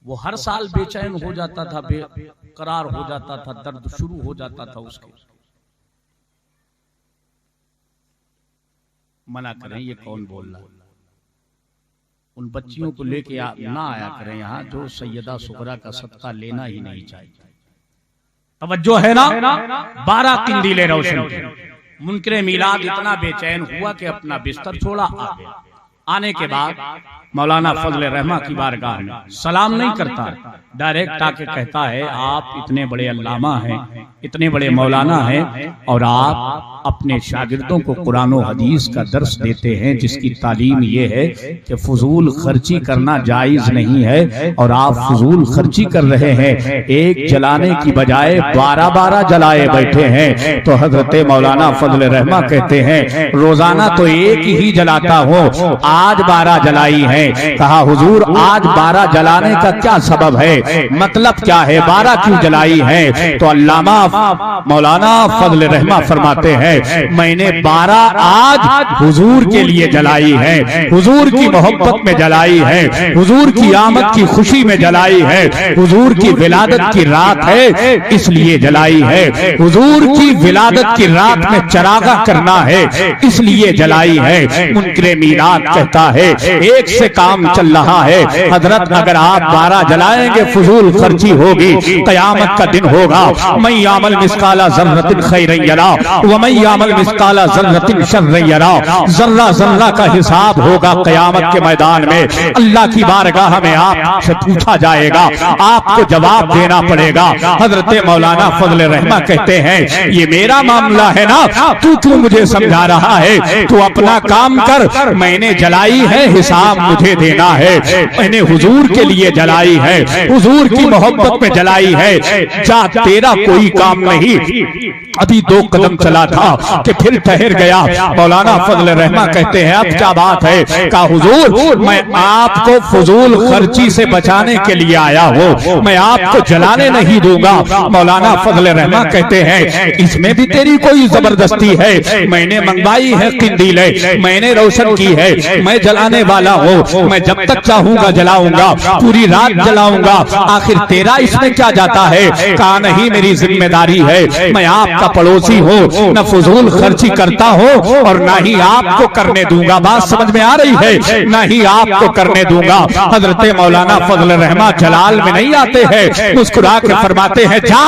वो हर साल बेचैन हो जाता था, बेकरार हो जाता था, दर्द शुरू हो जाता था उसके। मना करें, ये कौन बोल रहा है? उन बच्चियों को लेके ना आया करें यहाँ, जो सैयदा सुगरा का सदका लेना ही नहीं चाहिए। तवज्जो है ना? 12 किंदीलें रोशन की। मुनकिरे मीलाद इतना बेचैन हुआ कि अपना बिस्तर छोड़ा, आ गया। आने के बाद मौलाना फजल रहमा की बारगाह में सलाम नहीं करता, डायरेक्ट आके कहता है, आप इतने बड़े अल्लामा हैं, इतने बड़े मौलाना हैं, और आप अपने शागिर्दों को कुरान और हदीस का दर्स देते हैं, जिसकी तालीम ये है कि फजूल खर्ची करना जायज नहीं है, और आप फजूल खर्ची कर रहे हैं। एक जलाने की बजाय 12-12 जलाए बैठे हैं। तो हजरत मौलाना फजल रहमा कहते हैं, रोजाना तो एक ही जलाता हूँ, आज 12 जलाई है। हैं। कहा हुजूर आज 12 जलाने का क्या सबब है, मतलब क्या है, 12 क्यों जलाई है? तो अल्लामा मौलाना फजल रहमा फरमाते हैं मैंने 12 आज हुजूर के लिए जलाई है, हुजूर की मोहब्बत में जलाई है, हुजूर की आमद की खुशी में जलाई है, हुजूर की विलादत की रात है इसलिए जलाई है, हुजूर की विलादत की रात में चरागा करना है इसलिए जलाई है। मुनकरे मीरात कहता है एक से काम चल रहा है हजरत, अगर आप 12 जलाएंगे फजूल खर्ची होगी, कयामत का दिन होगा। मैं यामल मिस्काला ज़र्रतिन खैरन यरा व मैं यामल मिस्काला ज़र्रतिन शर्रन यरा, जर्रा जर्रा का हिसाब होगा कयामत के मैदान में। अल्लाह की बारगाह में आपसे पूछा जाएगा, आपको जवाब देना पड़ेगा। हजरत मौलाना फजल रहमा कहते हैं ये मेरा मामला है ना, तू क्यों मुझे समझा रहा है, तू अपना काम कर, मैंने जलाई है हिसाब मुझे देना है, मैंने हुजूर के लिए जलाई है, हुजूर की मोहब्बत में जलाई है, जा तेरा कोई काम नहीं। अभी 2 कदम चला था कि फिर ठहर गया। मौलाना फजल रहमा कहते हैं अब क्या बात है? कहा हुजूर मैं आपको फजूल खर्ची से बचाने के लिए आया हूँ, मैं आपको जलाने नहीं दूंगा। मौलाना फजल रहमा कहते हैं इसमें भी तेरी कोई जबरदस्ती है, मैंने मंगवाई है किंदीले, मैंने रोशन की है, मैं जलाने वाला हूँ, मैं जब तक चाहूंगा जलाऊंगा, पूरी रात जलाऊंगा, आखिर तेरा इसमें क्या जाता है? कहा नहीं मेरी जिम्मेदारी है, मैं आपका पड़ोसी हूँ, न फजूल खर्ची करता हूँ और न ही आपको करने दूंगा। बात समझ में आ रही है? न ही आपको करने दूंगा। हजरत मौलाना फजल रहमा जलाल में नहीं आते हैं, मुस्कुरा के फरमाते हैं जा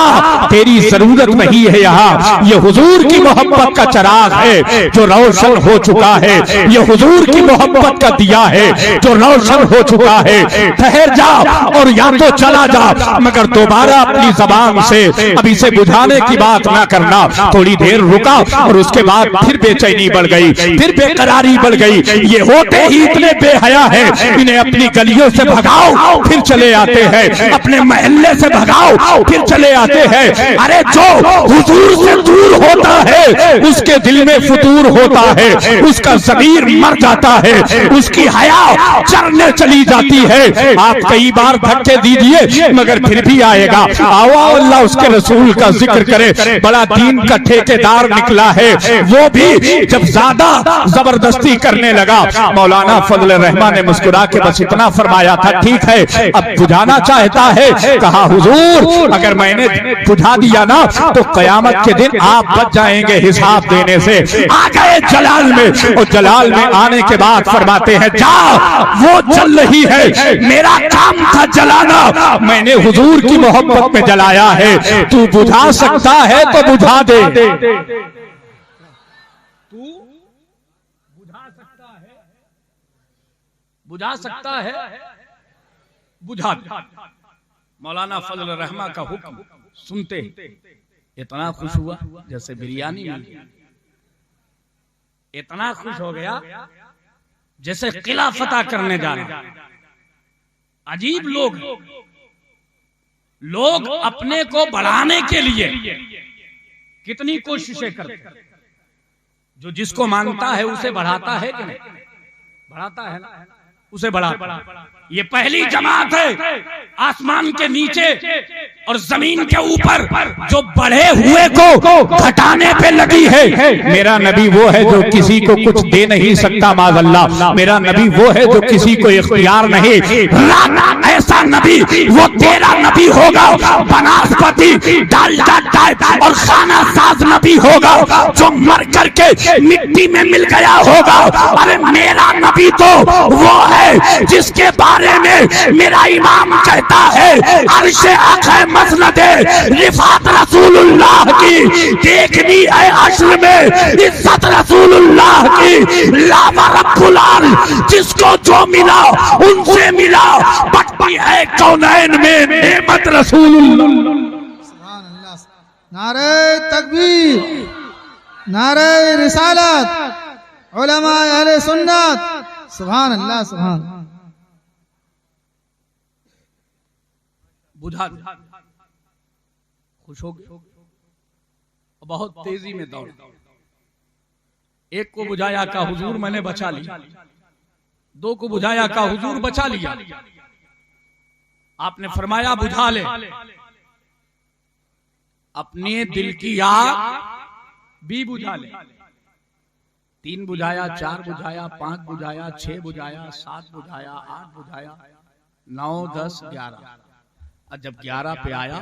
तेरी जरूरत नहीं है यहाँ, ये हुजूर की मोहब्बत का चराग है जो रोशन हो चुका है, ये हुजूर की मोहब्बत का दिया है जो रोशन हो चुका है। ठहर जा और या तो चला जा, मगर दोबारा अपनी जबान से अब इसे बुझाने की बात ना करना। थोड़ी देर रुका और उसके बाद फिर बेचैनी बढ़ गई, फिर बेकरारी बढ़ गई। ये होते ही इतने बेहया है, इन्हें अपनी गलियों से भगाओ फिर चले आते हैं, अपने महल्ले से भगाओ फिर चले आते हैं। अरे जो हुजूर से दूर होता है उसके दिल में फतूर होता है, उसका ज़मीर मर जाता है, उसकी हया चरने चली जाती है। आप कई बार धक्के दीजिए मगर फिर भी आएगा। आओ अल्लाह उसके रसूल का जिक्र करे, बड़ा दीन का ठेकेदार निकला है, वो भी जब ज्यादा जबरदस्ती करने लगा। मौलाना फजल रहमान ने मुस्कुरा के बस इतना फरमाया था ठीक है अब बुझाना चाहता है। कहा हुजूर अगर मैंने बुझा दिया ना तो कयामत के दिन आप बच जाएंगे हिसाब देने से। आ गए जलाल में और जलाल में आने के बाद फरमाते हैं जा वो जल रही है, मेरा काम था जलाना, मैंने हुजूर की मोहब्बत में जलाया है, तू बुझा सकता है तो बुझा दे। तू बुझा सकता है बुझा दे। मौलाना फजल रहमा का हुक्म सुनते इतना खुश हुआ जैसे बिरयानी मिली, इतना खुश हो गया जैसे किला फतह करने जा रहा। अजीब लोग अपने को बढ़ाने के लिए कितनी कोशिशें करते, जो जिसको मानता है उसे बढ़ाता है कि नहीं? बढ़ाता है ना, उसे बढ़ाता। ये पहली जमात है आसमान के नीचे और जमीन के ऊपर जो बढ़े हुए को घटाने पे लगी है। मेरा नबी वो है जो किसी को कुछ दे नहीं सकता माज़अल्लाह, मेरा नबी वो है जो किसी को इख्तियार नहीं। ऐसा नबी वो तेरा नबी होगा, बनास्पति डालडा टाइप और खाना साज नबी होगा जो मर करके मिट्टी में मिल गया होगा। अरे मेरा नबी तो वो है जिसके बारे में मेरा इमाम कहता है अर्शे आखे मसनदे रिफात रसूलुल्लाह की देखनी है अश्र में इज्जत रसूलुल्लाह की। लावा रब्बुल आल जिसको जो मिला उनसे मिला, बटती है कौनैन में नेमत रसूलुल्लाह। सुभान अल्लाह। नारे तकबीर, नारे रिसालत, उलमा अहले सुन्नत। सुभान अल्लाह, सुभान। बुझा खुश हो गए, बहुत तेजी में दौड़। एक को बुझाया का हुजूर मैंने बचा ली, दो को बुझाया का हुजूर बचा लिया। आपने फरमाया बुझा ले, अपने दिल की आग भी बुझा ले। 3 बुझाया, 4 बुझाया, 5 बुझाया, 6 बुझाया, 7 बुझाया, 8 बुझाया, 9, 10, 11। और जब 11 पे आया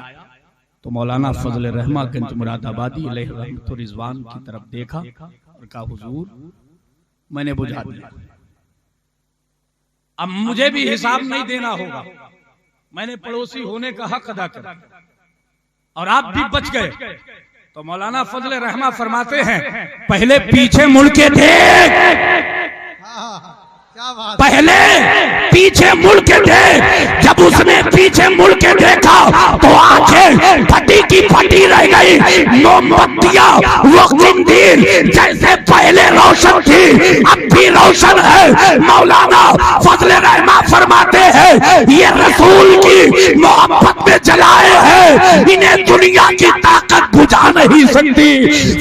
तो मौलाना फजल रहमा गंज मुरादाबादी अलैहि रहमत व रिजवान की तरफ देखा और कहा हुजूर मैंने बुझा दिया, अब मुझे भी हिसाब नहीं देना होगा, मैंने पड़ोसी होने का हक अदा कर और आप भी बच गए। तो मौलाना फजल रहमा फरमाते हैं पहले पीछे मुड़ के देख, क्या बात, पहले पीछे मुड़ के देख। जब उसने पीछे मुड़ के देखा तो आंखें फटी की फटी रह गई। मोमबत्तियां वो जिंदीर जैसे पहले रोशन थी अब भी रोशन है। मौलाना फजल रहमा फरमाते हैं ये रसूल की मोहब्बत में जलाए हैं, इन्हें दुनिया की ताकत बुझा नहीं सकती।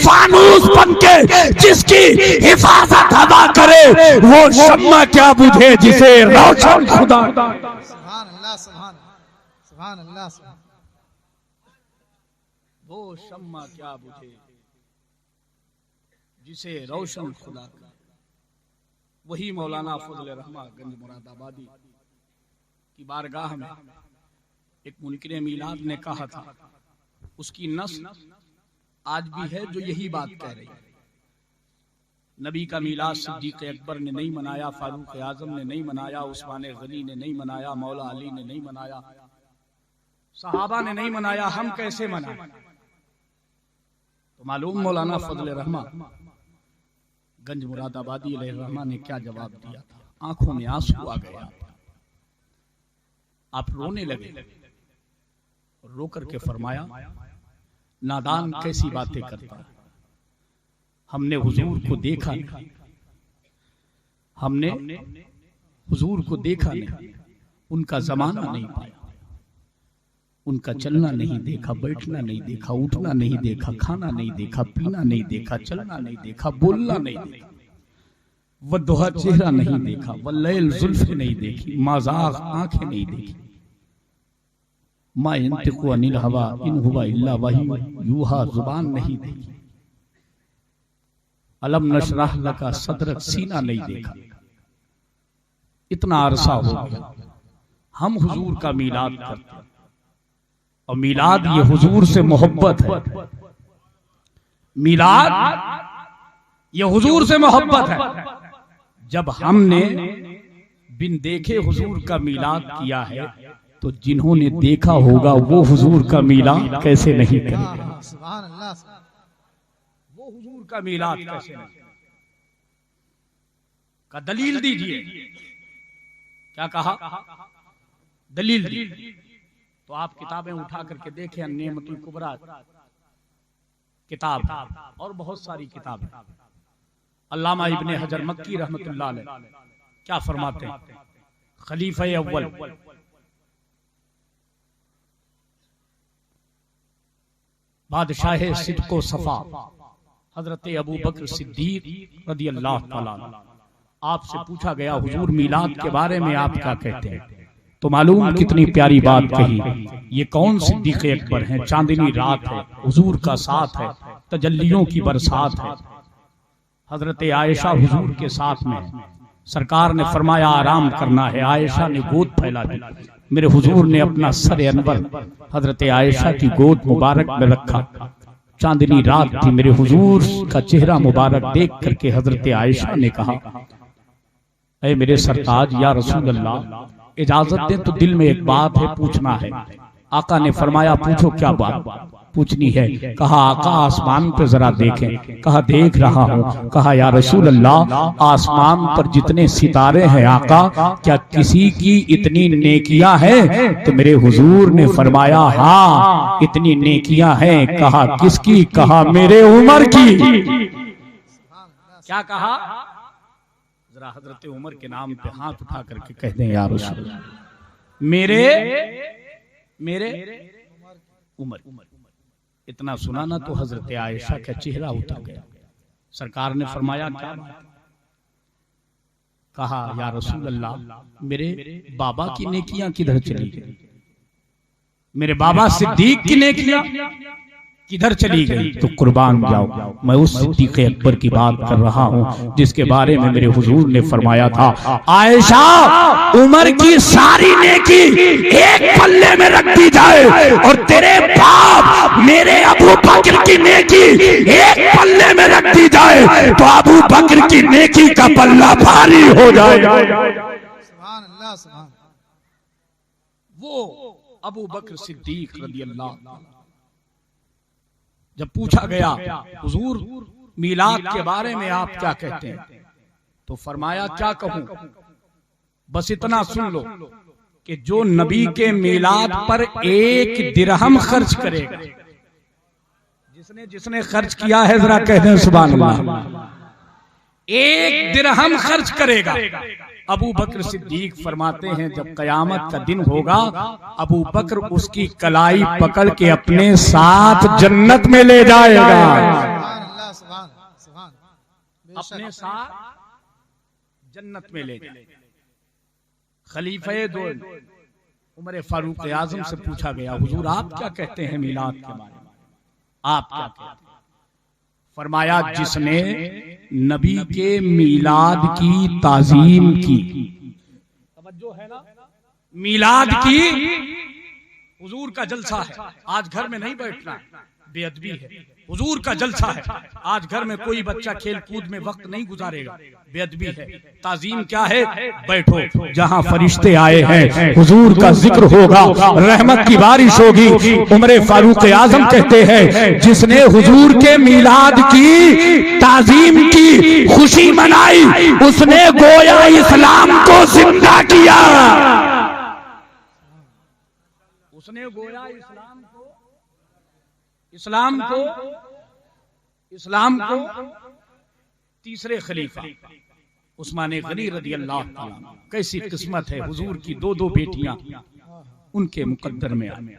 फानूस बन के जिसकी हिफाजत अदा करे वो शम्मा क्या बुझे जिसे रोशन खुदा। सुभान अल्लाह, सुभान अल्लाह, वो शम्मा क्या बुझे जिसे रोशन खुदा का। वही मौलाना फजल रहमा गंज मुरादाबादी की बारगाह में एक मुनकिर मीलाद ने कहा था, उसकी नस्ल आज भी है जो यही बात कह रही है। नबी का मीलाद सिद्दीक अकबर ने नहीं मनाया, फारूक आजम ने नहीं मनाया, उस्मान गनी ने नहीं मनाया, मौला अली ने नहीं मनाया, सहाबा ने नहीं मनाया, हम कैसे मनाएं? तो मालूम मौलाना फजल रहमा गंज मुरादाबादी अलैहि रहमा ने क्या जवाब दिया था? आंखों में आंसू आ गए, आप रोने लगे। रो करके फरमाया नादान कैसी बातें करता है, हमने हुजूर को देखा नहीं, हमने हुजूर को देखा नहीं, उनका जमाना नहीं पाया, उनका चलना नहीं देखा, बैठना नहीं देखा, उठना नहीं देखा, खाना नहीं देखा, पीना नहीं देखा, चलना नहीं देखा, बोलना नहीं देखा, वद्दुहा चेहरा नहीं देखा, वल्लैल जुल्फे नहीं देखी, माज़ाग आंखें नहीं देखी, मा यंतिकु अनिल हवा इन हुवा इल्ला वही यूहा जुबान नहीं देखी, अलम नशरह लका सदरक सीना नहीं देखा। इतना अरसा हो गया हम हुजूर का मीलाद करते हैं और मीलाद ये हुजूर से मोहब्बत है, मीलाद ये हुजूर से मोहब्बत है। जब हमने बिन देखे हुजूर का मीलाद किया है तो जिन्होंने देखा होगा वो हुजूर का मीलाद कैसे नहीं करेगा? सुभान अल्लाह, वो हुजूर का मीलाद कैसे नहीं का दलील दीजिए। क्या कहा? दलील दी। तो आप किताबें उठा करके देखें, नेमतुल कुबरा किताब और बहुत सारी किताबें। अल्लामा इब्ने हजर मक्की रहमतुल्लाह अलैह क्या फरमाते हैं? खलीफा अव्वल बादशाह सिद्को सफा हजरत अबू बकर सिद्दीक रदी अल्लाह तआला आपसे पूछा गया हुजूर मीलाद के बारे में आप क्या कहते हैं? तो मालूम कितनी प्यारी बात कही। ये कौन सिद्दीक अकबर हैं? चांदनी रात है, हुजूर का साथ है, तजल्लियों की बरसात है। हजरत आयशा हुजूर के साथ में, सरकार ने फरमाया आराम करना है, आयशा ने गोद फैला दी। मेरे हुजूर ने अपना सर अनवर हजरत आयशा की गोद मुबारक में रखा। चांदनी रात थी, मेरे हुजूर का चेहरा मुबारक देख करके हजरत आयशा ने कहा ऐ मेरे सरताज या रसूल अल्लाह, इजाजत दें तो दिल में एक बात है, पूछना है। आका ने फरमाया पूछो, क्या बात पूछनी है? कहा आका आसमान पर जरा देखें। कहा देख रहा हूँ। कहा या रसूल अल्लाह, आसमान पर जितने सितारे हैं आका, क्या किसी की इतनी नेकियां हैं? तो मेरे हुजूर ने फरमाया हाँ इतनी नेकियां हैं। कहा किसकी? कहा मेरे उमर की। क्या कहा? जरा हजरत उमर के नाम पे हाथ उठा करके कह दें या रसूल अल्लाह, मेरे उमर। इतना सुना ना तो हजरत आयशा का चेहरा उतर गया। सरकार ने फरमाया क्या बात? कहा या रसूल अल्लाह, मेरे बाबा की नेकियां किधर चली गई? मेरे बाबा सिद्दीक की नेकियां किधर चली गई? तो कुर्बान जाओ, मैं उस सिद्दीक अकबर की बात कर रहा हूँ जिसके बारे में मेरे हुजूर ने फरमाया था, आयशा उमर की सारी नेकी एक पल्ले में रख दी जाए और तेरे बाप मेरे अबू बकर की नेकी एक पल्ले में रख दी जाए तो अबू बकर की नेकी का पल्ला भारी हो जाएगा। सुभान अल्लाह, सुभान। वो अबू बकर सिद्दीक रज़ी अल्लाह, जब पूछा गया हुजूर मीलाद के बारे में आप क्या कहते हैं, तो फरमाया क्या कहूं, बस इतना सुन लो कि जो नबी के मीलाद पर एक दिरहम खर्च करेगा, जिसने खर्च किया है जरा कह दें सुभान अल्लाह, एक दिरहम खर्च करेगा। अबू बकर सिद्दीक फरमाते हैं जब कयामत का दिन होगा, अबू बकर उसकी कलाई पकड़ के अपने साथ जन्नत में ले जाएगा। सुभान अल्लाह, सुभान, सुभान। अपने साथ जन्नत में ले जाएगा। खलीफे दो उमर फारूक आजम से पूछा गया, हुजूर आप क्या कहते हैं मीलाद के बारे में, आप क्या कहते हैं? फरमाया जिसने नबी के मीलाद की ताजीम की, तवज्जो है ना, मीलाद की, हुजूर का जलसा है, आज घर में नहीं बैठना, बेअदबी है। हुजूर का जलसा है, आज घर में कोई बच्चा खेल कूद में वक्त नहीं गुजारेगा, बेअदबी है। ताजीम क्या है? बैठो जहां फरिश्ते आए हैं, हुजूर का जिक्र होगा, रहमत की बारिश होगी। उमर फारूक आजम कहते हैं जिसने हुजूर के मीलाद की ताजीम की, खुशी मनाई, उसने गोया इस्लाम को जिंदा किया, उसने गोया इस्लाम को तीसरे खलीफा उस्मान गनी रज़ी अल्लाह ताला, कैसी किस्मत है, हुजूर की दो बेटियां उनके मुकद्दर में आई,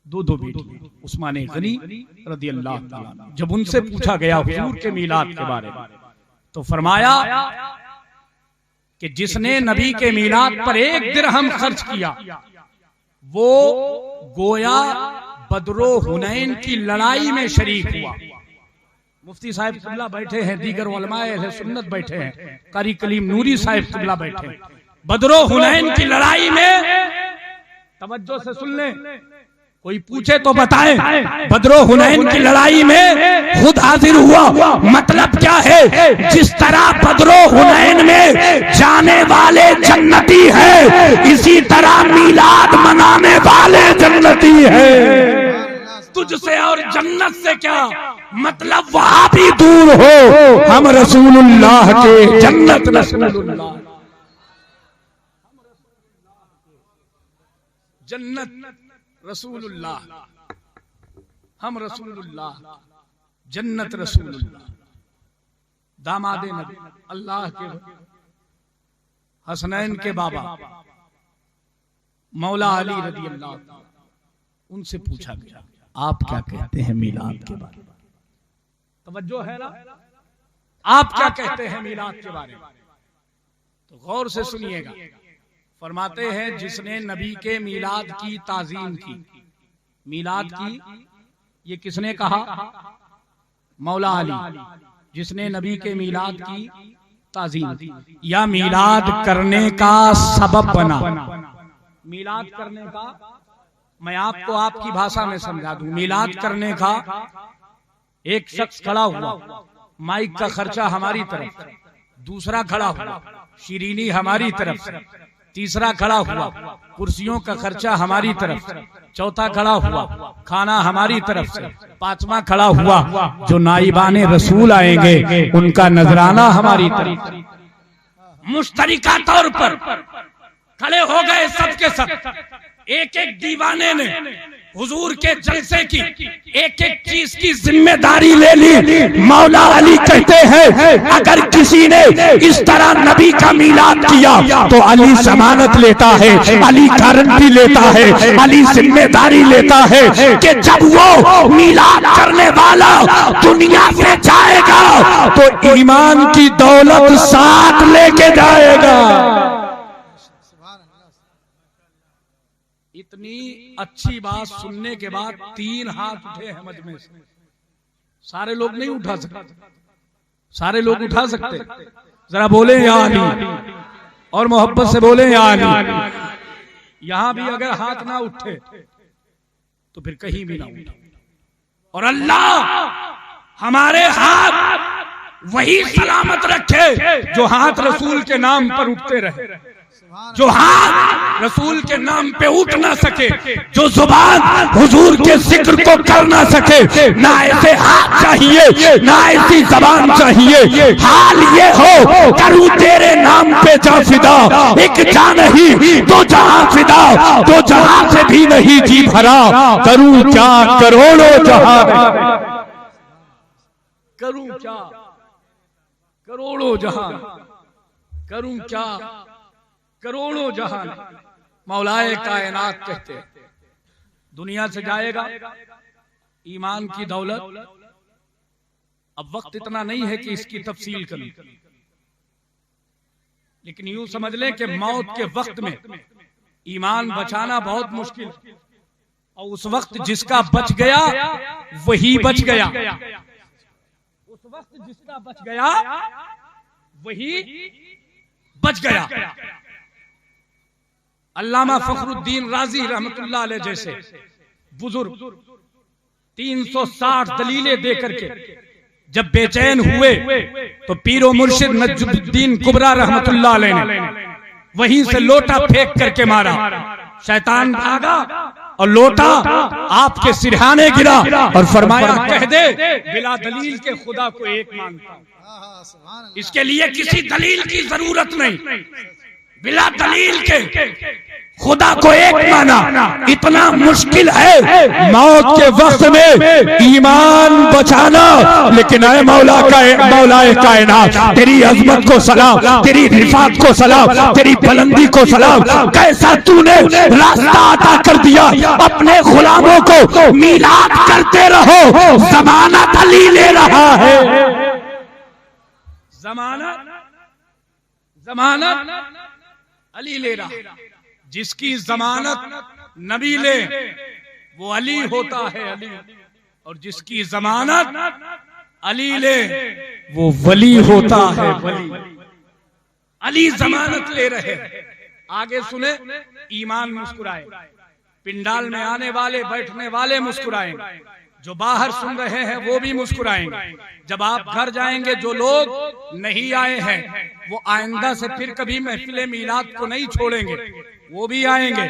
दो बेटियां उस्मान गनी रज़ी अल्लाह ताला। जब उनसे पूछा गया हुजूर के मीलाद के बारे में, तो फरमाया कि जिसने नबी के मीलाद पर एक दिरहम खर्च किया वो गोया बदरो हुनैन की लड़ाई में शरीक हुआ। मुफ्ती साहिब किबला बैठे हैं, दीगर उलमाए अहले सुन्नत बैठे हैं, कारी कलीम नूरी साहिब किबला बैठे हैं। बदरो हुनैन की लड़ाई में, तवज्जो से सुन लें, कोई पूछे तो बताएं, बदरो हुनैन की लड़ाई में खुद हाजिर हुआ। मतलब क्या है? जिस तरह बदरो हुनैन में जाने वाले जन्नती है, इसी तरह मीलाद मनाने वाले जन्नती है। तुझसे और जन्नत से क्या मतलब, वहां भी दूर हो, हम रसूलुल्लाह के जन्नत रसूलुल्लाह जन्नत रसूलुल्लाह, हम रसूलुल्लाह जन्नत रसूलुल्लाह, दामादे नबी अल्लाह के हसनैन के बाबा मौला अली रज़ी अल्लाह, उनसे पूछा गया आप क्या कहते हैं मीलाद के बारे में, तवज्जो है ना, आप क्या कहते हैं मीलाद के बारे में? तो गौर से सुनिएगा। फरमाते हैं जिसने नबी के मीलाद की ताजीम की, मीलाद की ये किसने कहा? मौला अली। जिसने नबी के मीलाद की ताजीम या मीलाद करने का सबब बना, मीलाद करने का, मैं आपको आपकी भाषा में समझा दूं, मीलाद करने का एक शख्स खड़ा हुआ, माइक का खर्चा हमारी तरफ, दूसरा खड़ा हुआ शिरीनी हमारी तरफ से, तीसरा खड़ा हुआ कुर्सियों का खर्चा हमारी तरफ, चौथा खड़ा हुआ खाना हमारी तरफ से, पांचवा खड़ा हुआ जो नाइबाने रसूल आएंगे उनका नजराना हमारी तरफ। मुश्तरिका तौर पर खड़े हो गए सबके सब। एक एक दीवाने ने हुजूर के जलसे की एक एक चीज की जिम्मेदारी ले ली। मौला अली कहते हैं अगर किसी ने इस तरह नबी का मीलाद किया तो अली जमानत लेता है, अली गारंटी लेता है, अली जिम्मेदारी लेता है कि जब वो मीलाद करने वाला दुनिया से जाएगा तो ईमान की दौलत साथ लेके जाएगा। इतनी अच्छी बात सुनने के बाद 3 हाथ उठे हैं मजमे से। सारे लोग नहीं उठा सकते, सारे लोग उठा सकते। जरा बोले या अली, और मोहब्बत से बोले या अली। यहां भी अगर हाथ ना उठे तो फिर कहीं भी ना उठे। और अल्लाह हमारे हाथ वही सलामत रखे जो हाथ रसूल के नाम पर उठते रहे, जो हाथ रसूल के नाम पे उठ ना सके, जो जुबान हुजूर के जिक्र को कर ना सके। ना ऐसे हाथ चाहिए, ना ऐसी जबान चाहिए। हाल ये हो करूं तेरे नाम पे जा फिदा, एक जा नहीं तो जहां फिदा, तो जहां से भी नहीं जी भरा। करूं क्या करोड़ों जहां, करूं क्या करोड़ों जहां, करूं क्या करोड़ों जहान। मौलाए कायनात कहते हैं दुनिया से जाएगा ईमान की दौलत। अब वक्त इतना नहीं है कि इसकी तफसील करूं, लेकिन यूं समझ लें कि मौत के वक्त में ईमान बचाना बहुत मुश्किल, और उस वक्त जिसका बच गया वही बच गया। उस वक्त जिसका बच गया वही बच गया। अल्लामा फखरुद्दीन राजी रहमतुल्लाह अलैह जैसे बुजुर्ग 360 दलीलें देकर के जब बेचैन हुए तो पीरो मुर्शिद नजमुद्दीन कुबरा रहमतुल्लाह अलैह ने वहीं से लोटा फेंक करके मारा। शैतान भागा और लोटा आपके सिरहाने गिरा और फरमाया कह दे बिला दलील के खुदा को एक मानता हूं। इसके लिए किसी दलील की जरूरत नहीं, बिला दलील के खुदा को एक माना। इतना मुश्किल है मौत के वक्त में ईमान बचाना, लेकिन ऐ मौलाए कायनात तेरी अजमत को सलाम, तेरी रिफात को सलाम, तेरी बुलंदी को सलाम। कैसा तूने रास्ता अता कर दिया अपने गुलामों को, मीलाद करते रहो जमानत अली ले रहा है। जमानत अली ले रहा। जिसकी जमानत नबी ले वो अली होता है अली, और जिसकी जमानत अली ले वो वली होता है वली। अली जमानत ले रहे। आगे सुने, ईमान मुस्कुराए, पिंडाल में आने वाले बैठने वाले मुस्कुराएंगे, जो बाहर सुन रहे हैं वो भी मुस्कुराएंगे। जब आप घर जाएंगे जो लोग नहीं आए हैं वो आइंदा से फिर कभी महफिल मीलाद को नहीं छोड़ेंगे, वो भी आएंगे।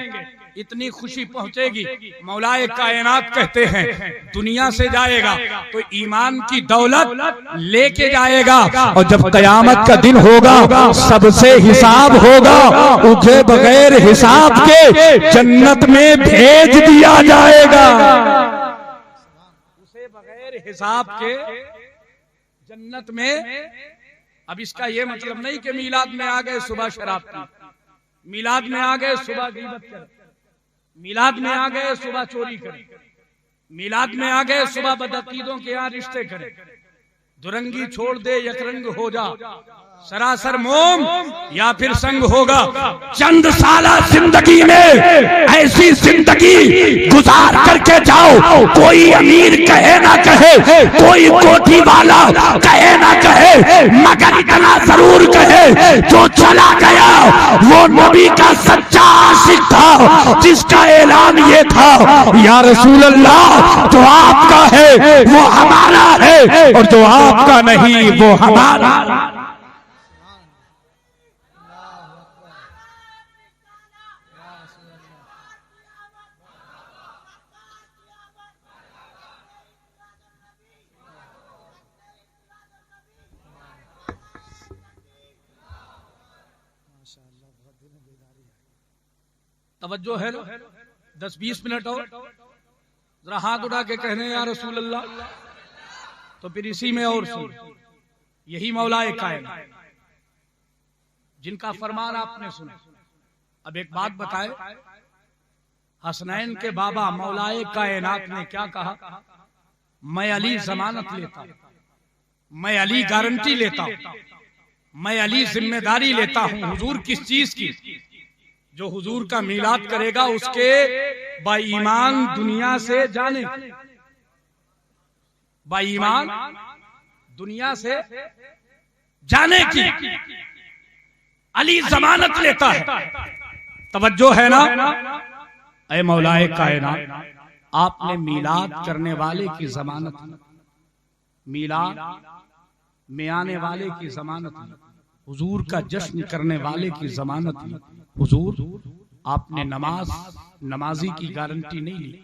इतनी खुशी पहुंचेगी। मौलाए कायनात कहते हैं दुनिया से जाएगा तो ईमान की दौलत लेके जाएगा, और जब कयामत का दिन होगा सबसे हिसाब होगा, उठे बगैर हिसाब के जन्नत में भेज दिया जाएगा। उसे बगैर हिसाब के जन्नत में। अब इसका ये मतलब नहीं कि मीलाद में आ गए सुबह शराब पी, मीलाद में आ गए सुबह गीबत करें, मीलाद में आ गए सुबह चोरी करें, मीलाद में आ गए सुबह बदअकीदों के यहाँ रिश्ते करें। दुरंगी छोड़ दे यकरंग हो जा, सरासर मोम या फिर संग होगा। चंद साला जिंदगी में ऐसी जिंदगी गुजार करके जाओ, कोई अमीर कहे ना कहे, कोई कोठी वाला कहे ना कहे, मगर इतना जरूर कहे जो चला गया वो नबी का सच्चा आशिक था, जिसका ऐलान ये था या रसूल अल्लाह जो आपका है वो हमारा है, और जो आपका नहीं वो हमारा। तवज्जो है ना, 10-20 मिनट और जरा हाथ उठा के कहने या रसूल अल्लाह। तो फिर इसी में और सुन, यही मौलाए कायनात जिनका फरमान आपने सुना। अब एक बात बताए, हसनैन के बाबा मौलाए कायनात ने क्या कहा? मैं अली जमानत लेता हूं, मैं अली गारंटी लेता हूं, मैं अली जिम्मेदारी लेता हूं। हुजूर किस चीज की? जो हुजूर का मीलाद करेगा उसके बाईमान दुनिया से जाने, बाईमान दुनिया से जाने की अली जमानत लेता है। तवज्जो है ना? ऐ मौलाए कायनात, आपने मीलाद करने वाले की जमानत, मीलाद में आने वाले की जमानत, हुजूर का जश्न करने वाले की जमानत। हुजूर आपने नमाजी की गारंटी नहीं ली,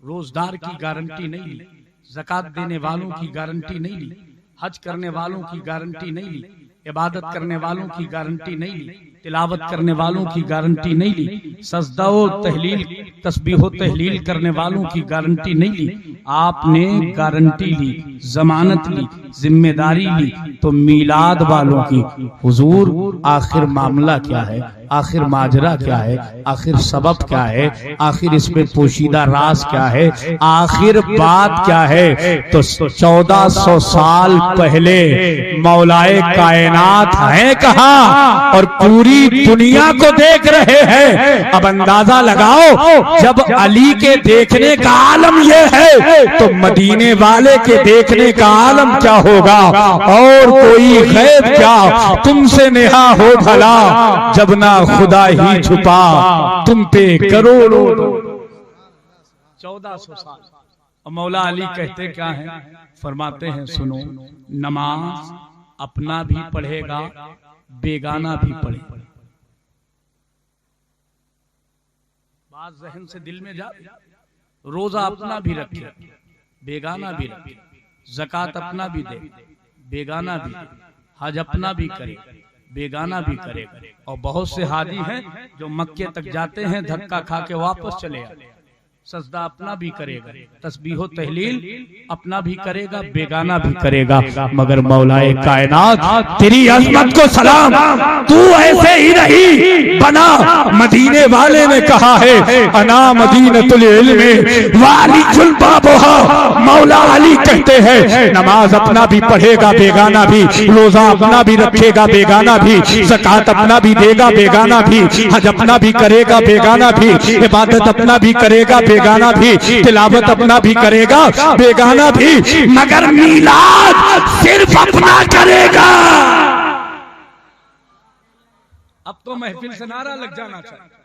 रोजदार की गारंटी नहीं ली, ज़कात देने वालों की गारंटी नहीं ली, हज करने वालों की गारंटी नहीं ली, इबादत करने वालों की गारंटी नहीं ली, तिलावत करने वालों की गारंटी नहीं ली, सजदा व तहलील तस्बीह व तहलील करने वालों की गारंटी नहीं ली। आपने गारंटी ली, जमानत ली, जिम्मेदारी ली, तो मीलाद वालों की। हुजूर आखिर मामला क्या है? आखिर माजरा क्या है? आखिर सबब क्या है? आखिर इसमें पोशीदा राज क्या है? आखिर बात क्या है? तो 1400 साल पहले मौलाए कायनात हैं कहाँ और पूरी दुनिया को देख रहे हैं। अब अंदाजा लगाओ, जब अली के देखने का आलम ये है तो मदीने वाले के देखने का आलम क्या होगा? और कोई गैब क्या तुमसे नेहा हो भला, जब ना खुदा ही छुपा तुम पे करोड़ों। 1400 साल। मौला अली कहते क्या है? फरमाते हैं सुनो, नमाज अपना भी पढ़ेगा, बेगाना भी पढ़ेगा। बात जहन से दिल में जा, रोजा अपना भी रखे, बेगाना भी रखे, ज़कात अपना भी दे, बेगाना भी, हज अपना भी करे, बेगाना भी करेगा। और बहुत से हाजी हैं जो मक्के तक जाते हैं, धक्का खा के वापस चले आते। सजदा अपना भी करेगा, तस्बीह तहलील अपना भी करेगा, बेगाना भी करेगा। मगर मौलाए कायनात तेरी अजमत को सलाम, तू ऐसे ही नहीं बना। मदीने वाले ने कहा है, अना मदीनतुल इल्म वालिजुल बाबुहा। मौला अली कहते हैं नमाज अपना भी पढ़ेगा, बेगाना भी, रोजा अपना भी रखेगा, बेगाना भी, ज़कात अपना भी देगा, बेगाना भी, हज अपना भी करेगा, बेगाना भी, इबादत अपना भी करेगा, बेगाना भी, तिलावत अपना भी करेगा, बेगाना भी, मगर मीलाद सिर्फ अपना करेगा। अब तो महफिल से नारा लग जाना चाहिए।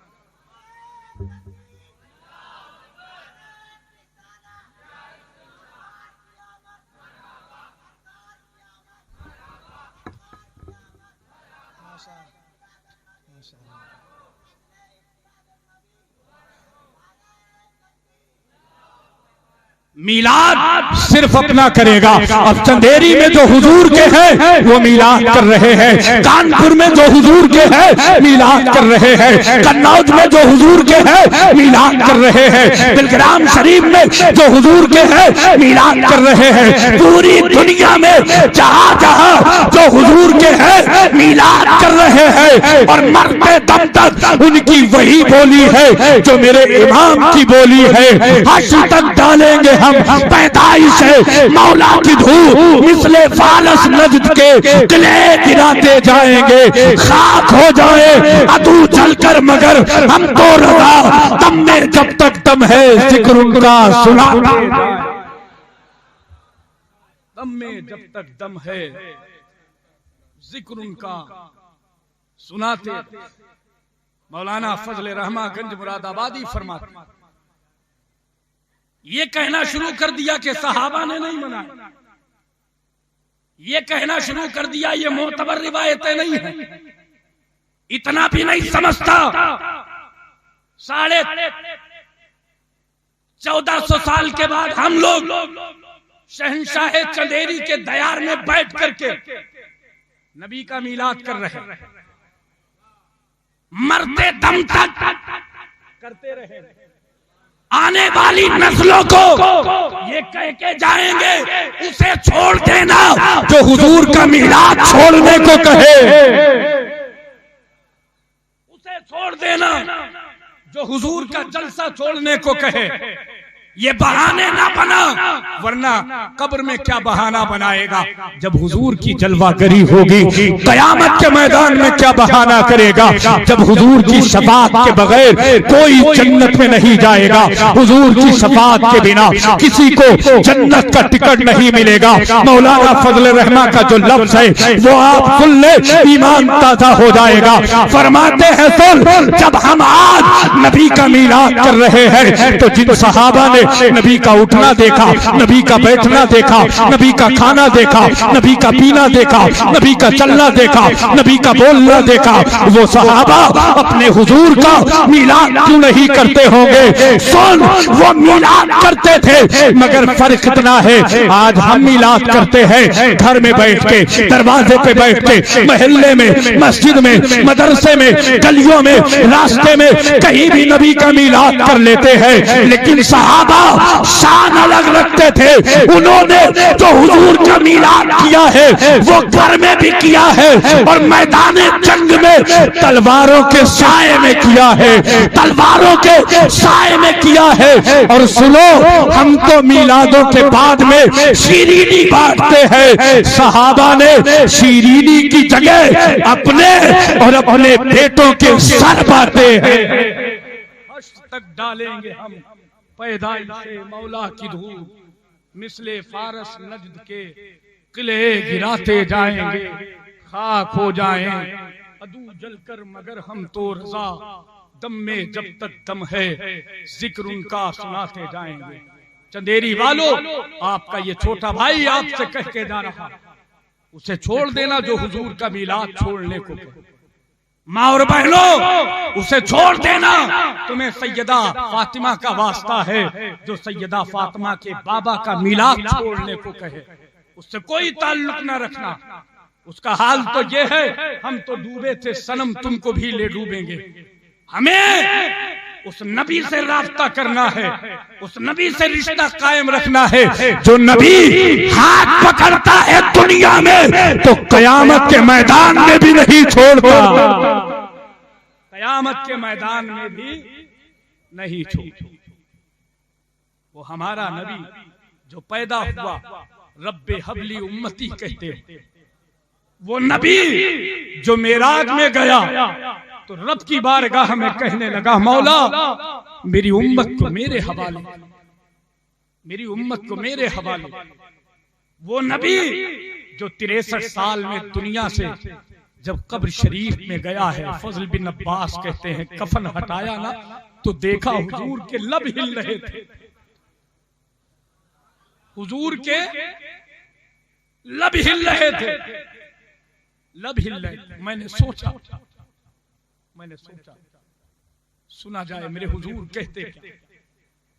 मीलाद सिर्फ अपना करेगा। अब चंदेरी में जो हुजूर के हैं वो मीलाद कर रहे हैं, कानपुर में जो हुजूर के हैं मीलाद कर रहे हैं, कन्नौज में जो हुजूर के हैं मीलाद कर रहे हैं, बिलग्राम शरीफ में जो हुजूर के हैं मीलाद कर रहे हैं। पूरी दुनिया में जहां जहां जो हुजूर के हैं मीलाद कर रहे हैं। और मरते दम तक उनकी वही बोली है जो मेरे इमाम की बोली है। हश्र तक डालेंगे हम पैदाइश है मौला की धूप, मिसले फालस नजद के किले गिराते जाएंगे, खाक हो जाए अदू चलकर मगर हमको रजा, दम में जब तक दम है जिक्र उनका सुना, दम में जब तक दम है जिक्र उनका सुनाते। मौलाना फजल रहमा गंज मुरादाबादी फरमाते, ये कहना शुरू कर दिया कि सहाबा ने नहीं मनाया, ये कहना शुरू कर दिया ये मोतबर रिवायतें नहीं है, इतना भी नहीं समझता। 1450 साल के बाद हम लोग शहंशाह चंदेरी के दयार में बैठ करके नबी का मीलाद कर रहे हैं, मरते दम तक करते रहे। आने वाली नस्लों को ये कह के जाएंगे उसे छोड़ देना जो हुजूर का मिलाद छोड़ने को कहे, उसे छोड़ देना जो हुजूर का जलसा छोड़ने को कहे। ये बहाने ना बना, वरना कब्र में क्या बहाना बनाएगा। जब हुजूर की जलवागरी होगी कयामत के मैदान में क्या बहाना करेगा। जब हुजूर की शफाअत के बगैर कोई जन्नत में नहीं जाएगा, हुजूर की शफाअत के बिना किसी को जन्नत का टिकट नहीं मिलेगा। मौलाना फजल रहमान का जो लफ्ज है वो आप सुन ले, ईमान ताजा हो जाएगा। फरमाते हैं सुन, जब हम आज नबी का मीलाद कर रहे हैं तो जिन सहाबा ने नबी का उठना देखा, नबी का बैठना देखा, नबी का खाना देखा, नबी का पीना देखा, नबी का चलना देखा, नबी का बोलना देखा, वो सहाबा अपने हुजूर का मीलाद क्यों नहीं करते होंगे। सुन, वो मीलाद करते थे, मगर फर्क इतना है आज हम मीलाद करते हैं घर में बैठ के, दरवाजे पे बैठ के, मोहल्ले में, मस्जिद में, मदरसे में, गलियों में, रास्ते में, कहीं भी नबी का मीलाद कर लेते हैं। लेकिन सहाबा शान अलग रखते थे। उन्होंने जो हुजूर का मीलाद किया है वो घर में भी किया है और मैदान जंग में तलवारों के साए में किया है, तलवारों के साए में किया है। और सुनो, हम तो मीलादों के बाद में शीरीनी बांटते हैं, सहाबा ने शीरीनी की जगह अपने और अपने बेटों के सर बांटे हैं। तक डालेंगे हम पैदाइश से मौला की धूप, मिसले फारस नजद के किले गिराते जाएंगे, खाक हो जाएं अदू जलकर मगर हम तो रजा, दम में जब तक दम है जिक्र उनका सुनाते जाएंगे। चंदेरी वालों, आपका ये छोटा भाई आपसे कह के जा रहा, उसे छोड़ देना जो हुजूर का मीलाद छोड़ने को। माँ और बहनों, उसे छोड़ देना। तुम्हें सैयदा फातिमा का वास्ता है, जो सैयदा फातिमा के बाबा का मीलाद छोड़ने को कहे, उससे कोई ताल्लुक न रखना। उसका हाल तो ये है, हम तो डूबे थे सनम, तुमको भी ले डूबेंगे। हमें उस नबी से राब्ता करना है, उस नबी से रिश्ता कायम रखना है। जो नबी हाथ पकड़ता है दुनिया में तो कयामत के मैदान में भी नहीं छोड़ता, कयामत के मैदान में भी नहीं छोड़ता। वो हमारा नबी जो पैदा हुआ, रब्बे हबली उम्मती कहते हैं। वो नबी जो मेराज में गया तो रब की बारगाह में कहने लगा, मौला मेरी उम्मत को मेरे हवाले, मेरी उम्मत को मेरे हवाले। वो नबी जो 63 साल में दुनिया से जब कब्र शरीफ में गया है, फजल बिन अब्बास कहते हैं, कफन हटाया ना तो देखा हुजूर के लब हिल रहे थे, हुजूर के लब हिल रहे थे, लब हिल रहे थे। मैंने सोचा सुना जाए मेरे हुजूर कहते क्या,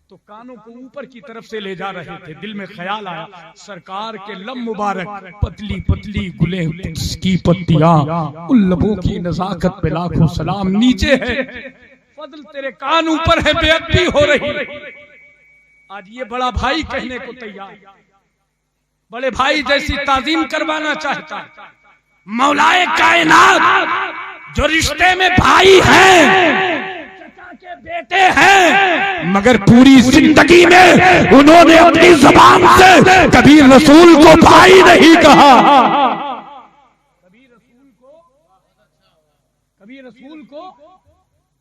तो कानों को ऊपर की तरफ से ले जा रहे थे। दिल में ख्याल आया, सरकार के लब मुबारक, पतली पतली गुले की पत्तियां, उन लबों की नजाकत पे लाखों सलाम। नीचे है फजल, तेरे कान ऊपर है, बेअदबी हो रही। आज ये बड़ा भाई कहने को तैयार, बड़े भाई जैसी ताजीम करवाना चाहता है। मौलाए कायनात जो रिश्ते में भाई हैं, चचा के बेटे हैं, मगर पूरी जिंदगी में उन्होंने अपनी जुबान से कभी रसूल को भाई नहीं कहा, कभी रसूल को।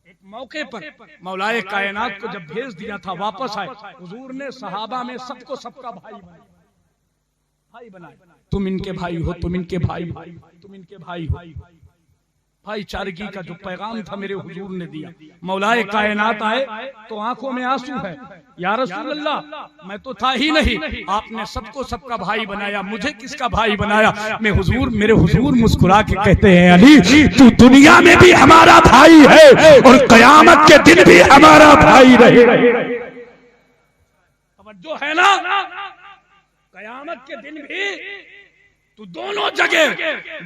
एक मौके पर मौलाए कायनात को जब भेज दिया था, वापस आए, हुजूर ने सहाबा में सबको सबका भाई बनाया। तुम इनके भाई हो, तुम इनके भाई हो, तुम इनके भाई हो। भाईचारगी का जो पैगाम था मेरे हुजूर ने दिया। मौलाए कायनात आए तो आंखों में आंसू है, या रसूल अल्लाह मैं तो था ही नहीं, आपने सबको सबका भाई बनाया, मुझे किसका भाई बनाया। मेरे हुजूर मुस्कुरा के कहते हैं, अली तू दुनिया में भी हमारा भाई है और कयामत के दिन भी हमारा भाई रहे। तवज्जो है ना, कयामत के दिन भी तू दोनों जगह,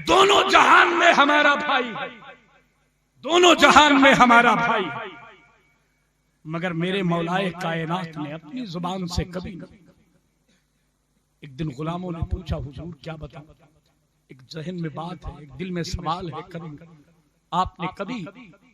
दोनों जहान में हमारा भाई है, दोनों जहान में हमारा भाई है। मगर मेरे मौलाए कायनात ने अपनी जुबान से कभी नहीं। एक दिन गुलामों ने पूछा, हुजूर क्या बताऊं, एक जहन में बात है, एक दिल में सवाल है, करूंगा। आपने कभी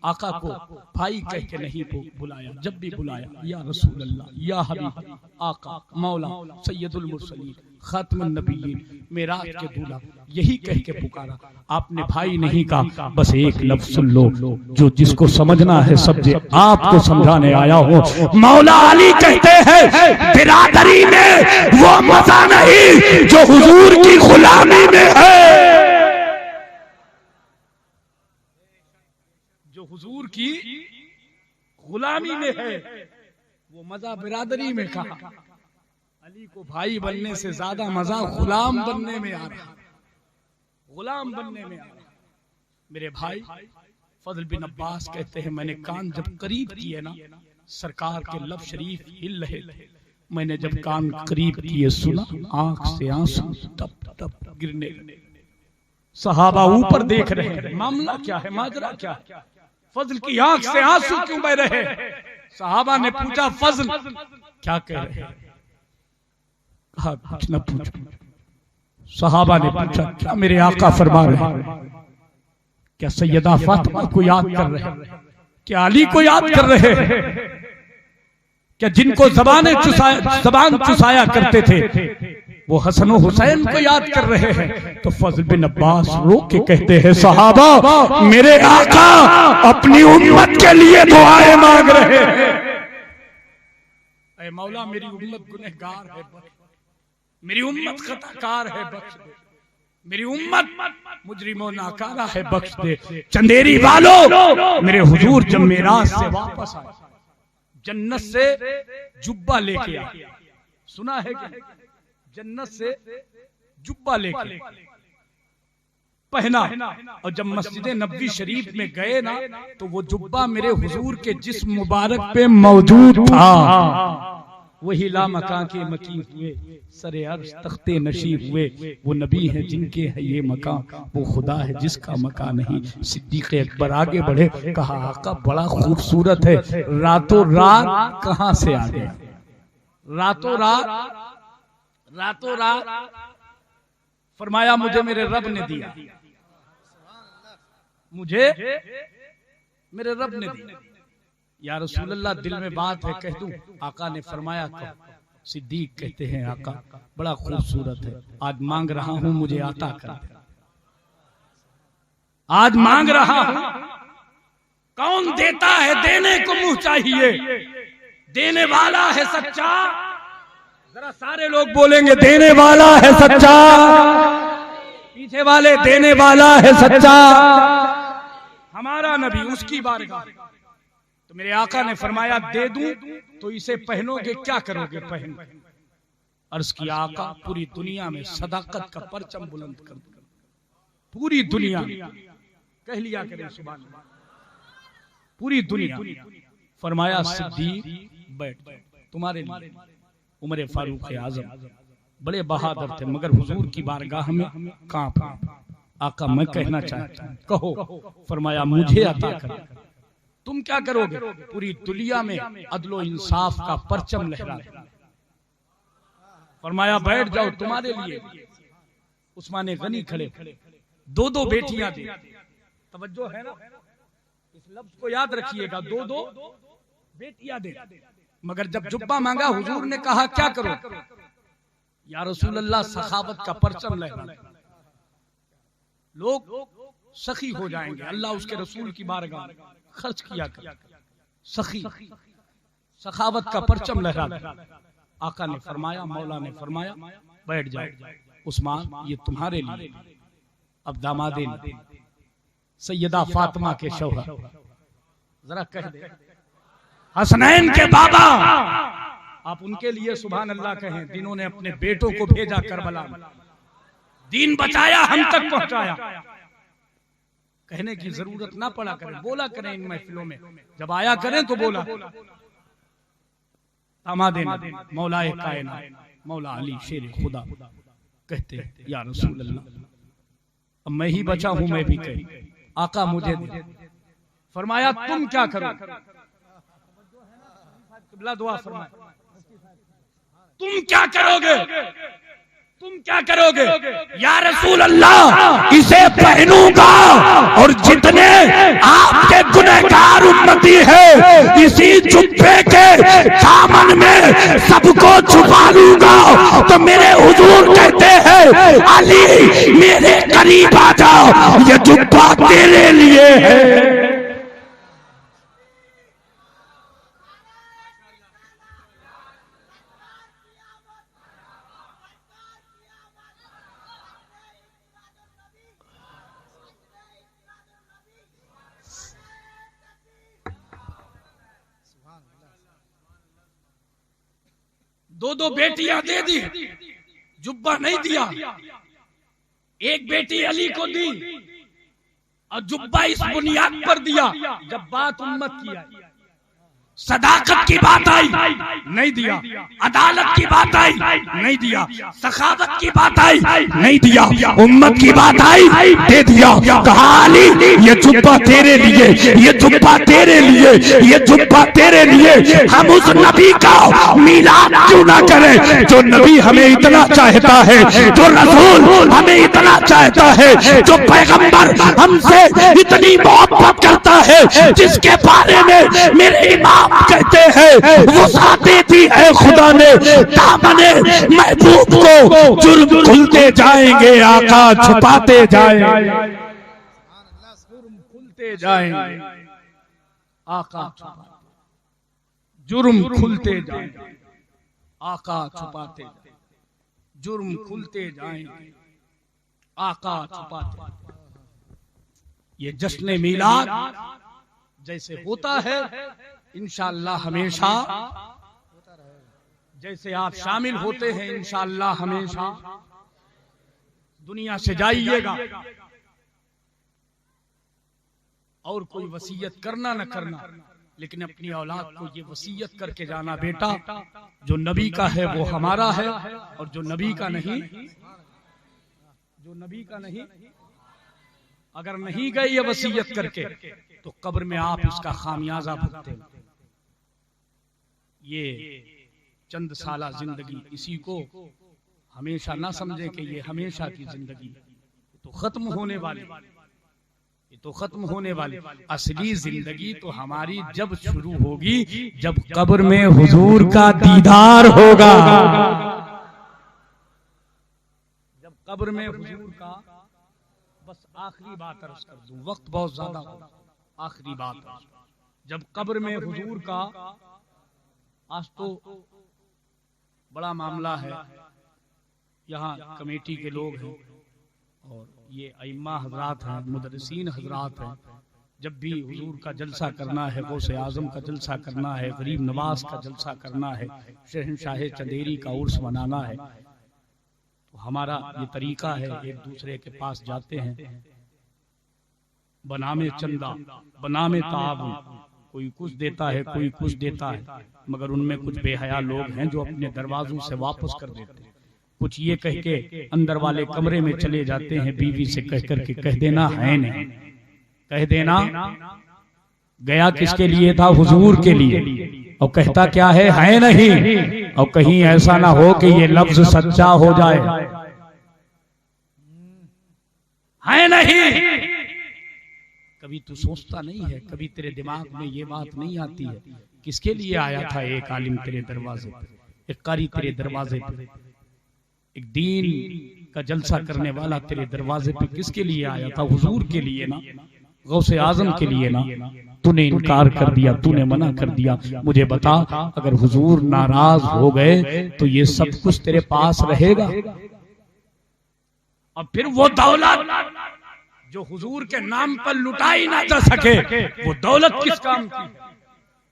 आका को भाई कह के नहीं बुलाया, जब भी बुलाया या रसूल अल्लाह, या हबीब, आका, मौला, सैयदुल मुरसलीन, खातमुन नबीय्यीन, मेराज के दूल्हा, यही कह के पुकारा। आपने भाई नहीं कहा। बस एक लफ्ज सुन लो, जो जिसको समझना है समझे, आपको समझाने आया हो। मौला अली कहते हैं बिरादरी में वो मजा नहीं जो हुजूर की गुलामी में है। जो हुजूर की गुलामी में है वो मजा बिरादरी में कहा। अली को भाई बनने से ज्यादा मजा गुलाम बनने में आ रहा, गुलाम बनने में आ रहा। मेरे भाई फजल बिन अब्बास कहते हैं मैंने कान जब करीब किए ना, सरकार के लब शरीफ हिल रहे थे। मैंने जब कान करीब किए सुना, आंख से आंसू टप टप गिरने लगे। सहाबा ऊपर देख रहे हैं, मामला क्या है, माजरा क्या है। फजल की आंख से आंसू क्यों बह रहे हैं। सहाबा ने पूछा, फजल क्या कह रहे हैं। कहा कुछ न पूछो। सहाबा ने पूछा, क्या मेरे आका फरमा रहे हैं, क्या सैयदा फातिमा को याद कर रहे हैं, क्या अली को याद कर रहे हैं, क्या जिनको जबान चुसाया करते थे वो हसन और हुसैन को याद कर रहे हैं। तो फजल बिन अब्बास रो के कहते हैं, सहाबा मेरे आका अपनी उम्मत के लिए दुआएं मांग रहे हैं। ऐ मौला मेरी उम्मत गुनहगार है, मेरी उम्मत खताकार है, बख्श दे। मेरी उम्मत मुजरिमों नाकारा है, बख्श दे। चंदेरी वालों, मेरे हुजूर जब मेराज से वापस आए, जन्नत से जुब्बा लेके आए। सुना है कि जन्नत से जुब्बा लेके पहना, और जब मस्जिद नबवी शरीफ में गए ना, तो वो जुब्बा मेरे हुजूर के जिस्म मुबारक पे मौजूद था। वही लामका के मकी हुए, सरे अर्श तख्ते नशीब हुए। वो नबी है जिनके है ये मकान, वो खुदा है जिसका मकान नहीं। सिद्दीक़ अकबर आगे बढ़े, कहा आका बड़ा खूबसूरत है, रातों रात कहां से आ गया। रातों रात फरमाया मुझे मेरे रब ने दिया, मुझे मेरे रब ने दिया। या रसूल अल्लाह दिल में बात है कह दूं। आका ने फरमाया कहो। सिद्दीक कहते हैं आका बड़ा खूबसूरत है, आज मांग रहा हूं मुझे आता कर दे। आज मांग रहा हूं, कौन देता है, देने को मुंह चाहिए, देने वाला है सच्चा। जरा सारे लोग बोलेंगे देने वाला है सच्चा, पीछे वाले देने वाला है सच्चा। हमारा नबी, उसकी बारगाह। तो मेरे आका ने फरमाया दे दूं तो इसे पहनोगे, क्या करोगे पहन। अर्ज किया आका पूरी दुनिया में सदाकत का परचम बुलंद कर दो, पूरी दुनिया कह लिया करें सुभान अल्लाह, पूरी दुनिया। फरमाया सिद्दीक बैठ, तुम्हारे लिए उमर फारूक आजम बड़े बहादुर थे, मगर हुजूर की बारगाह में कांप। आका मैं कहना चाहता हूं, कहो। फरमाया मुझे अता कर। तुम क्या करोगे। पूरी दुनिया में अदलो इंसाफ का परचम लहरा। फरमाया बैठ जाओ तुम्हारे लिए। उस्मान गनी खड़े, दो बेटियां दे। तवज्जो है ना, इस लफ्ज को याद रखिएगा, दो बेटियां दे। मगर जब जुब्बा मांगा हुजूर ने कहा क्या करो। या रसूल अल्लाह सखावत का परचम लहरा, लोग सखी हो जाएंगे। अल्लाह उसके रसूल की बारगाह खर्च किया कर, सखी सखावत का परचम लहरा। आका ने फरमाया, मौला ने फरमाया बैठ जाओ। उस्मान ये तुम्हारे लिए। अब दामादे सैयदा फातिमा के शौहर, जरा कह दे हसनैन के बाबा, आप उनके लिए सुभान अल्लाह कहें, जिन्होंने अपने बेटों को भेजा करबला में, दीन बचाया, हम तक पहुंचाया। कहने की जरूरत ना पड़ा करें, बोला करें इन महफिलों में, जब आया करें तो बोला। दामादे मौलाए कायनात मौला अली शेर खुदा कहते हैं या रसूल अल्लाह, अब मैं ही बचा हूं, मैं भी कही आका मुझे दे। फरमाया तुम क्या करो। किबला दुआ फरमाए। तुम क्या करोगे, तुम क्या करोगे? या रसूल अल्लाह, इसे पहनूंगा और जितने आपके गुनहगार उम्मती है इसी जुब्बे के दामन में सबको छुपा लूंगा। तो मेरे हुजूर कहते हैं अली मेरे करीब आ जाओ, ये जुब्बा तेरे लिए है। दो बेटियां दे दी, जुब्बा नहीं दिया। एक बेटी अली को दी और जुब्बा इस बुनियाद पर दिया, जब बात उम्मत की आई, सदाकत की बात आई नहीं दिया, अदालत की बात आई नहीं दिया, सखावत की बात आई नहीं दिया, उम्मत की बात आई दे दिया। कहा अली ये जुब्बा तेरे लिए, ये जुब्बा तेरे लिए, ये जुब्बा तेरे लिए। हम उस नबी का मिलाद क्यों ना करें जो नबी हमें इतना चाहता है, जो रसूल हमें इतना चाहता है, जो पैगंबर हमसे इतनी मोहब्बत करता है, जिसके बारे में मेरे इमाम कहते हैं वो साथी थी है खुदा ने दामने महबूब को जुर्म खुलते जाएंगे, आका छुपाते जाएंगे, जुर्म खुलते जाएंगे, आका छुपाते, जुर्म खुलते जाएंगे, आका छुपाते जाएंगे, जुर्म खुलते जाएंगे, आका छुपाते। ये जश्न मिलाद जैसे होता है इंशाअल्लाह हमेशा, जैसे आप शामिल होते हैं इंशाअल्लाह हमेशा। दुनिया से जाइएगा और कोई वसीयत करना न करना, लेकिन अपनी औलाद को ये वसीयत करके जाना, बेटा जो नबी का है वो हमारा है, और जो नबी का नहीं, जो नबी का नहीं, अगर नहीं गए ये वसीयत करके तो कब्र में आप इसका खामियाजा भुगते। ये चंद साला जिंदगी, इसी को हमेशा ना समझे कि ये हमेशा की जिंदगी, तो खत्म होने वाली, ये तो खत्म होने वाली। असली जिंदगी तो हमारी जब शुरू होगी जब कब्र में हुजूर का दीदार होगा, जब कब्र में हुजूर का। बस आखिरी बात अर्ज कर दूं, वक्त बहुत ज्यादा हो, आखिरी बात, जब कब्र में हुजूर का, आज तो बड़ा मामला है, यहाँ कमेटी के लोग हैं और ये अइम्मा हजरात हैं, मुदर्रिसीन हजरात हैं, जब भी हुजूर का जलसा करना है, गौसे आजम का जलसा करना है, गरीब नवाज का जलसा करना है, शहंशाह चंदेरी का उर्स मनाना है, तो हमारा ये तरीका है, एक दूसरे के पास जाते हैं, बनामे चंदा, बनामे ताबून, कोई कुछ देता है, कोई कुछ देता है, मगर उनमें कुछ बेहया लोग हैं जो अपने दरवाजों से वापस कर देते हैं। कुछ ये कह के अंदर वाले कमरे में चले जाते हैं, बीवी से कह करके कह देना है नहीं, कह देना गया किसके लिए था, हुजूर के लिए, और कहता क्या है नहीं, और कहीं ऐसा ना हो कि ये लफ्ज सच्चा हो जाए, है नहीं। कभी तू सोचता नहीं है, कभी तेरे दिमाग में ये बात नहीं आती है किसके लिए आया था एक आलिम तेरे दरवाजे पे, एक कारी तेरे दरवाजे पे, एक दीन का जलसा करने वाला तेरे दरवाजे पे किसके लिए आया था, हुजूर के लिए ना, गौसे आजम के लिए ना। तूने इनकार कर दिया, तूने मना कर दिया। मुझे बता, अगर हुजूर नाराज हो गए तो ये सब कुछ तेरे पास रहेगा? और फिर वो दौलत जो हुजूर के नाम पर लुटाई ना जा सके, वो दौलत किस काम की,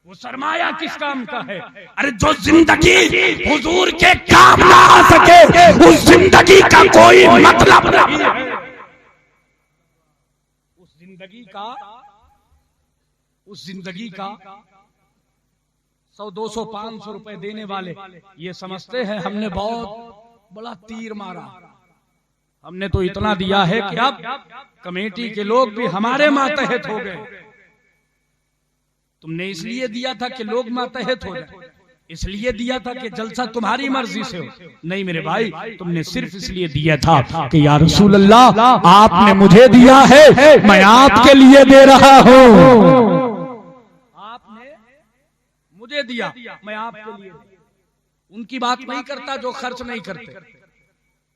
वो सरमाया किस काम का है? अरे जो जिंदगी हुजूर के काम ना आ सके उस जिंदगी का कोई मतलब नहीं है। उस जिंदगी का 100, 200, 500 रुपए देने वाले ये समझते हैं हमने बहुत बड़ा तीर मारा, हमने तो इतना दिया है कि अब कमेटी के लोग भी हमारे मातहत हो गए। तुमने इसलिए दिया था कि लोग मातहत हो जाए, इसलिए दिया था कि जलसा तुम्हारी मर्जी से हो? नहीं मेरे भाई, तुमने सिर्फ इसलिए दिया था कि या रसूल अल्लाह आपने मुझे दिया है, मैं आपके लिए दे रहा हूं। आपने मुझे दिया, मैं आपके लिए। उनकी बात नहीं करता जो खर्च नहीं करते,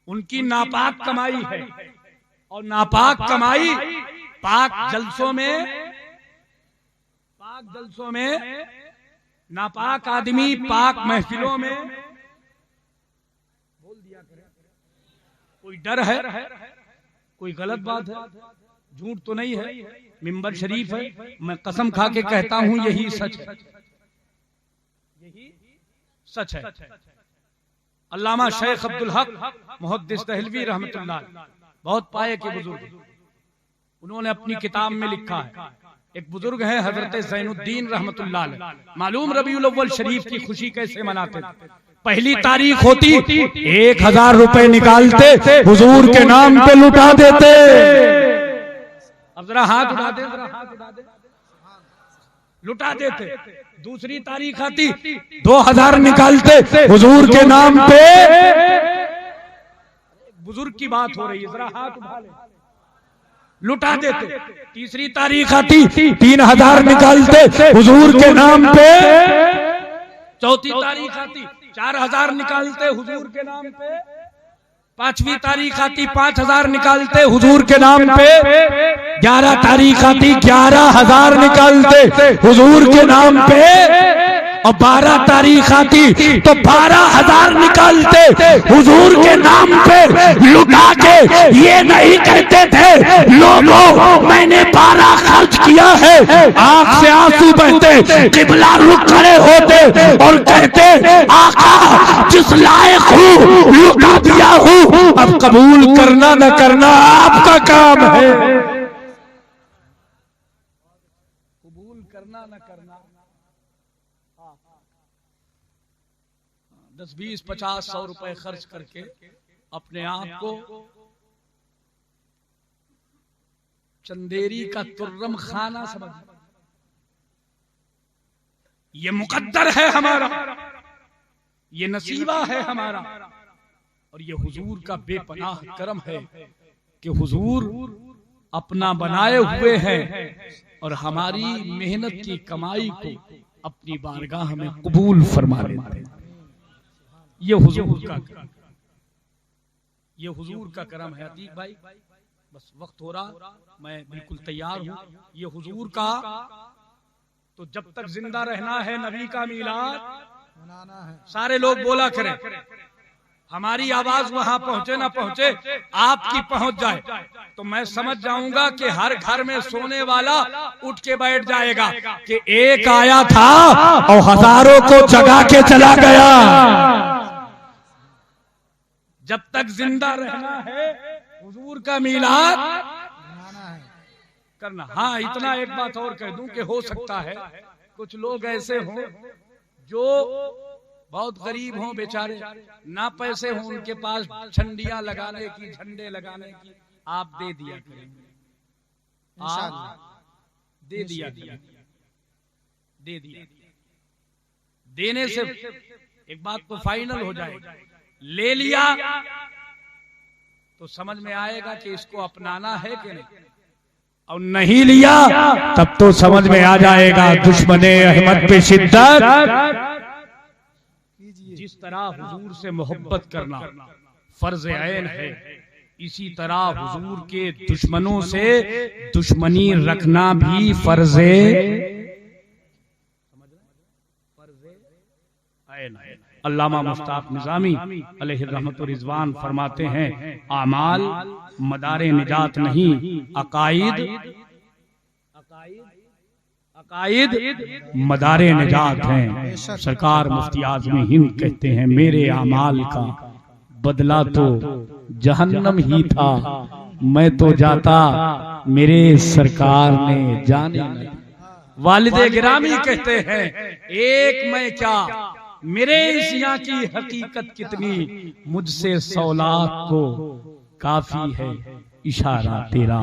उनकी नापाक कमाई है, और नापाक कमाई पाक जलसों में नापाक आदमी पाक महफिलों में बोल दिया करे। कोई डर है, कोई गलत बात है, झूठ तो नहीं है, मिंबर शरीफ है, मैं कसम खा के कहता हूं यही सच है, यही सच है। अल्लामा शेख अब्दुल हक मुहद्दिस दहलवी रहमतुल्लाह बहुत पाए के बुजुर्ग, उन्होंने अपनी किताब में लिखा है, एक बुजुर्ग है हजरत ज़ैनुद्दीन रहमतुल्लाह अलैह, मालूम रबीउल अव्वल शरीफ की खुशी कैसे मनाते थे? पहली तारीख होती 1000 रुपए निकालते हुजूर के नाम पे लुटा देते। अब जरा हाथ उठा दे, जरा हाथ उठा दे, लुटा देते। दूसरी तारीख आती 2000 निकालते हुजूर के नाम पे। बुजुर्ग की बात हो रही है, जरा हाथ उठा ले, लुटा देते। तीसरी तारीख आती 3000 निकालते हुजूर के नाम पे। चौथी तारीख आती 4000 निकालते हुजूर के नाम पे। पांचवी तारीख आती 5000 निकालते हुजूर के नाम पे। 11 तारीख आती 11000 निकालते हुजूर के नाम पे। और 12 तारीख आती तो 12000 निकालते हुजूर के नाम पे लुटा के ये नहीं कहते थे लोगों मैंने 12 खर्च किया है, आंख से आंसू बहते, किबला रुख खड़े होते और कहते आका जिस लायक हूँ लुटा दिया हूँ, अब कबूल करना न करना आपका काम है। कबूल करना न करना 10, 20, 50, 100 रुपए खर्च करके अपने आप को चंदेरी का तुर्रम खाना समझ। ये मुकद्दर है हमारा, ये नसीबा है हमारा, और ये हुजूर का बेपनाह करम है कि हुजूर अपना बनाए हुए हैं और हमारी मेहनत की कमाई को अपनी बारगाह में कबूल फरमा लेते हैं। ये हुजूर का करम है। अतीक भाई बस वक्त हो रहा, मैं बिल्कुल तैयार हूँ। ये हुजूर का तो जब तक जिंदा रहना है नबी का मीलाद मनाना है। सारे लोग बोला करें, हमारी आवाज वहां पहुंचे ना पहुंचे, आपकी पहुंच जाए तो मैं समझ जाऊंगा कि हर घर में सोने वाला उठ के बैठ जाएगा कि एक आया था और हजारों को जगा के चला गया। जब तक जिंदा रहना है हुजूर का मीलाद करना। हाँ, इतना एक बात और कह दूं कि हो सकता है कुछ लोग ऐसे हों जो बहुत गरीब हों, बेचारे ना पैसे हों उनके पास झंडियां लगाने की, झंडे लगाने की, आप दे दिया करेंगे, दे दिया देने से एक बात तो फाइनल हो जाएगी। ले लिया तो समझ में आएगा कि इसको अपनाना है कि नहीं, और नहीं लिया तब तो समझ में आ जाएगा दुश्मने अहमद पे शिद्दत। जिस तरह हुजूर से मोहब्बत करना फर्ज ऐन है, इसी तरह हुजूर के दुश्मनों से दुश्मनी रखना भी फर्ज ऐन है। अल्लामा मुश्ताक निजामी अलैहि रहमत व रिजवान फरमाते हैं, आमाल मदारे निजात नहीं, अकाइद मदारे निजात हैं। सरकार मुफ्ती आज़म हिंद कहते हैं, मेरे आमाल का बदला तो जहन्नम ही था, मैं तो जाता मेरे सरकार ने जाने नहीं। वालिदे गिरामी कहते हैं, एक मैं क्या मेरे इसियां की हकीकत कितनी, मुझसे 100 लाख को काफी है इशारा तेरा।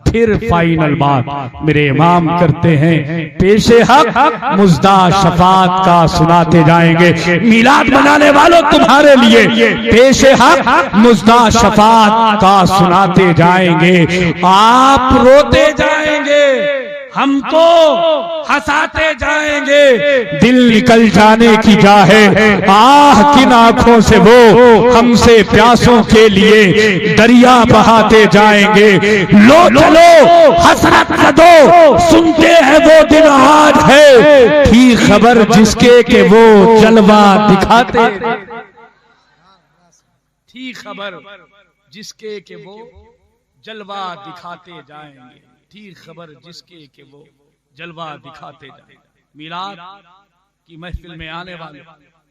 फिर फाइनल बात मेरे इमाम करते हैं, पेशे हक मुज्दा शफात का सुनाते जाएंगे। मिलाद मनाने वालों तुम्हारे लिए पेशे हक मुज्दा शफात का सुनाते जाएंगे। आप रोते जाएंगे, हमको हंसाते जाएंगे, दिल निकल जाने की जा है। आह किन आंखों से वो हमसे प्यासों के लिए दरिया बहाते जाएंगे। लो चलो हसरत न दो, सुनते हैं वो दिन आज है, थी खबर जिसके के वो जलवा दिखाते, थी खबर जिसके के वो जलवा दिखाते जाएंगे, थी खबर जिसके के वो जलवा दिखाते जाएंगे। मिलाद की महफिल में आने वाले,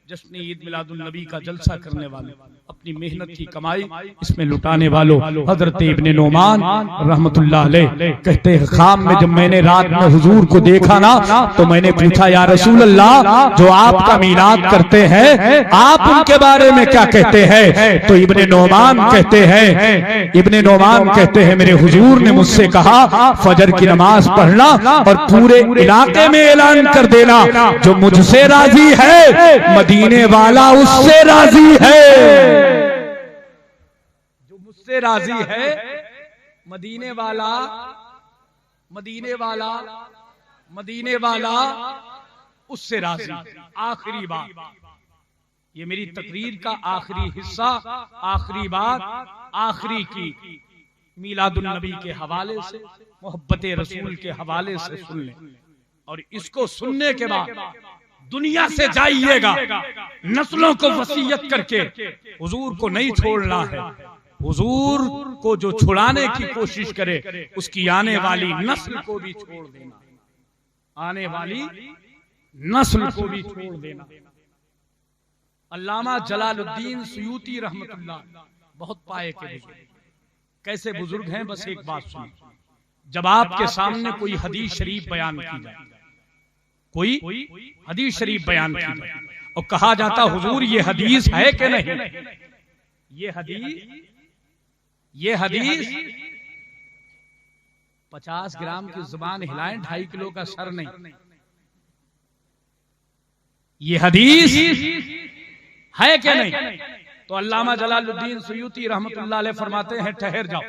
जश्न ईद मिलादुन नबी का जलसा करने वाले, अपनी मेहनत की कमाई इसमें लुटाने वालों, हजरत इब्ने नोमान रहमतुल्लाह अलैह कहते हैं, खाम में जब मैंने रात में हुजूर को देखा ना, तो मैंने पूछा, या रसूल अल्लाह, जो आपका मिलाद करते हैं आप उनके बारे में क्या कहते हैं? तो इब्ने नोमान कहते हैं, मेरे हुजूर ने मुझसे कहा, फजर की नमाज पढ़ना और पूरे इलाके में ऐलान कर देना, जो मुझसे राजी है मदीने वाला उससे राजी है, जो मुझसे राजी है मदीने वाला, मदीने वाला, मदीने वाला उससे राजी। आखिरी बात, ये मेरी तकरीर का आखिरी हिस्सा, आखिरी बात, आखिरी की मिलादुन नबी के हवाले से, मोहब्बत रसूल के हवाले से सुन लें, और इसको सुनने के बाद दुनिया से जाइएगा, नस्लों को वसीयत करके, हुजूर को नहीं छोड़ना है। हुजूर को जो छुड़ाने की कोशिश करे, उसकी आने वाली नस्ल को भी छोड़ देना, आने वाली नस्ल को भी छोड़ देना। अल्लामा जलालुद्दीन सुयूती रहमतुल्लाह बहुत पाए के बुजुर्ग, कैसे बुजुर्ग हैं, बस एक बात सुनिए। जब आपके सामने कोई हदीस शरीफ बयान की जाए, कोई हदीस शरीफ बयान की जाए और कहा जाता, हुजूर ये हदीस है कि नहीं, ये हदीस 50 ग्राम की जुबान हिलाएं, 2.5 किलो का सर नहीं, ये हदीस है कि नहीं? तो अल्लामा जलालुद्दीन सुयूती रहमतुल्लाह अलैह फरमाते हैं, ठहर जाओ,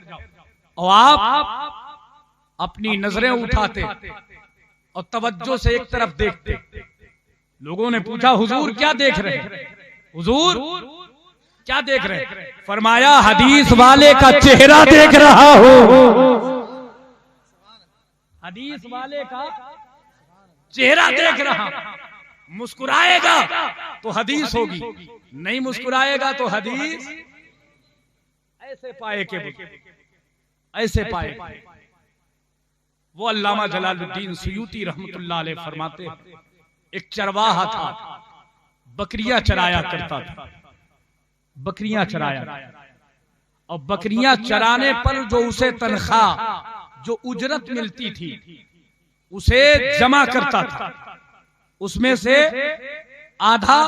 और आप अपनी नजरें उठाते और तवज्जो से एक तरफ देखते। लोगों ने पूछा, हुजूर क्या देख रहे हैं, हुजूर क्या देख रहे हैं? फरमाया, हदीस वाले का चेहरा देख रहा हो, हदीस वाले का चेहरा देख रहा। मुस्कुराएगा तो हदीस होगी, नहीं मुस्कुराएगा तो हदीस ऐसे पाए के, ऐसे पाए। वो अल्लामा जलालुद्दीन सुयूती रहमतुल्लाह अलैह फरमाते, एक चरवाहा था, बकरियां चराया करता था, बकरियां चराया, और बकरियां चराने पर जो उसे तनख्वाह, जो उजरत मिलती थी, उसे जमा करता था, उसमें से आधा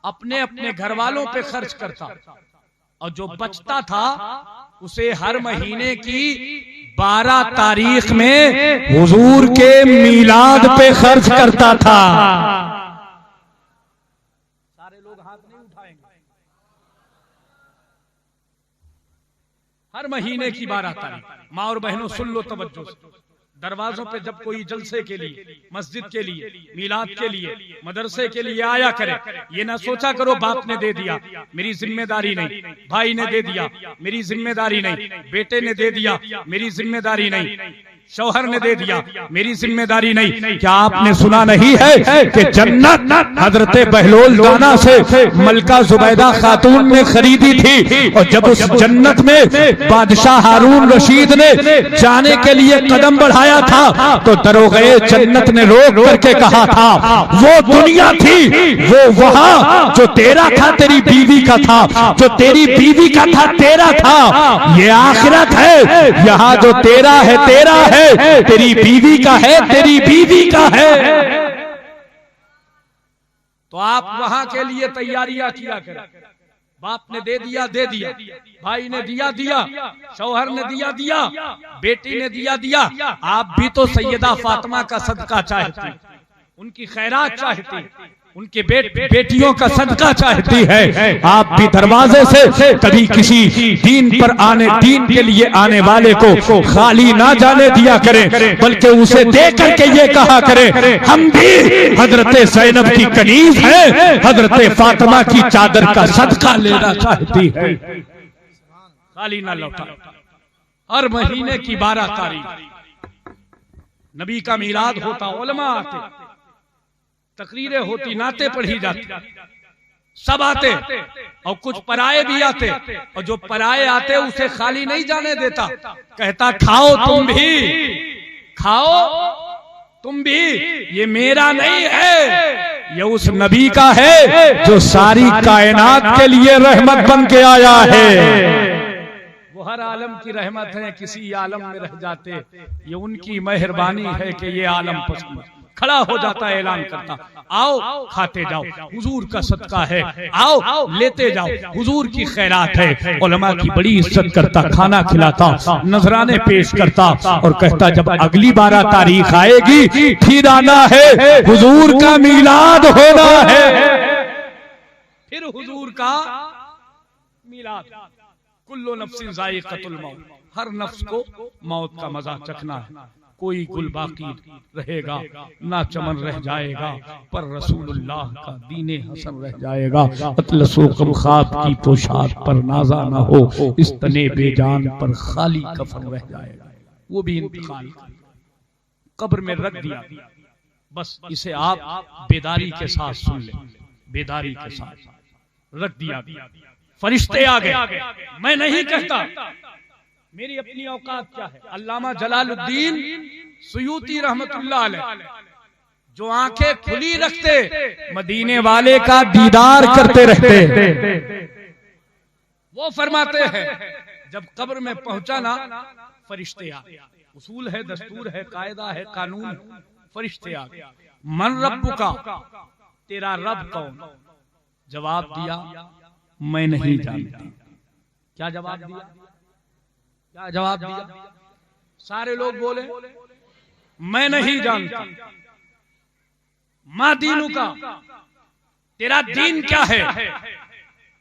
अपने अपने घर वालों पे खर्च करता, और जो बचता था उसे हर महीने की 12 तारीख में हुजूर के मिलाद पे खर्च करता था। सारे लोग हाथ नहीं उठाएंगे। हर महीने की 12 तारीख, माँ और बहनों सुन लो तवज्जो से, दरवाजों पे जब कोई जलसे के लिए, मस्जिद के लिए, मिलाद के लिए, मदरसे के लिए आया करे, ये ना सोचा करो बाप ने दे दिया मेरी जिम्मेदारी नहीं, भाई ने दे दिया मेरी जिम्मेदारी नहीं, बेटे ने दे दिया मेरी जिम्मेदारी नहीं, शौहर ने दे दिया मेरी जिम्मेदारी नहीं। क्या आपने सुना नहीं है कि जन्नत हजरत बहलोल दाना से मलका जुबैदा खातून ने खरीदी थी, और जब उस जन्नत में बादशाह हारून रशीद ने जाने के लिए कदम बढ़ाया था, तो दरोगे जन्नत ने रोक करके कहा था, वो दुनिया थी, वो वहां जो तेरा था तेरी बीवी का था, जो तेरी बीवी का था तेरा था, ये आखिरत है, यहाँ जो तेरा है तेरा है, तेरी बीवी का है तेरी बीवी का है। तो आप वहां के लिए तैयारियां किया करें, बाप ने दे दिया, भाई ने दिया, शौहर ने दिया, बेटी ने दिया। आप भी तो सैयदा फातिमा का सदका चाहती, उनकी खैरात चाहती, उनके बेटियों का सदका चाहती है। आप भी दरवाजे से कभी किसी दीन के लिए आने वाले को खाली ना जाने दिया करें, बल्कि उसे दे करके ये कहा करें, हम भी हजरत ज़ैनब की कनीज है, हजरत फातिमा की चादर का सदका लेना चाहती है। खाली ना लौटा। हर महीने की 12 तारीख नबी का मीलाद होता, उलमा आते, तकरीरें होती, नाते पढ़ी जाती, सब आते और कुछ पराये भी आते, और जो पराये आते उसे खाली नहीं जाने देता, कहता खाओ तुम भी, खाओ तुम भी, ये मेरा नहीं है, ये उस नबी का है जो सारी कायनात के लिए रहमत बन के आया है। वो हर आलम की रहमत है, किसी आलम में रह जाते, ये उनकी मेहरबानी है कि ये आलम पसंद। खड़ा हो जाता है, ऐलान करता, आओ खाते जाओ, हुजूर का सदका है, आओ लेते जाओ, हुजूर की खैरात है। उलमा की बड़ी इज्जत करता, खाना खिलाता, नजराने पेश करता और कहता जब अगली 12 तारीख आएगी फिर आना है, हुजूर का मीलाद होना है, फिर हुजूर का मीलाद। कुल्लु नफ्सिन ज़ाइक़तुल मौत, हर नफ्स को मौत का मजा चखना है। कोई गुल बाकी रहेगा ना, चमन रह जाएगा, पर रसूलुल्लाह का दीने हसन रह जाएगा। अतलसो कम ख्वाब की पोशाक पर नाजा ना हो, इस तने बेजान पर खाली कफन रह जाएगा। वो भी इंतकाल कब्र में रख दिया। बस इसे आप बेदारी के साथ सुन ले, बेदारी के साथ रख दिया। फरिश्ते आ गए। मैं नहीं कहता मेरी अपनी औकात क्या है। अल्लामा जलालुद्दीन सुयूती रहमतुल्लाह अलैह जो आंखें खुली रखते, मदीने वाले का दीदार करते रहते, वो फरमाते हैं जब कब्र में पहुंचा ना, फरिश्ते आ गए। उसूल है, दस्तूर है, कायदा है, कानून है, फरिश्ते आ गए। मन रब्बुका, तेरा रब कौन? जवाब दिया मैं नहीं जानती। क्या जवाब दिया? क्या जवाब दिया? सारे लोग बोले मैं नहीं जानता। मा दीनु का, तेरा दीन क्या है?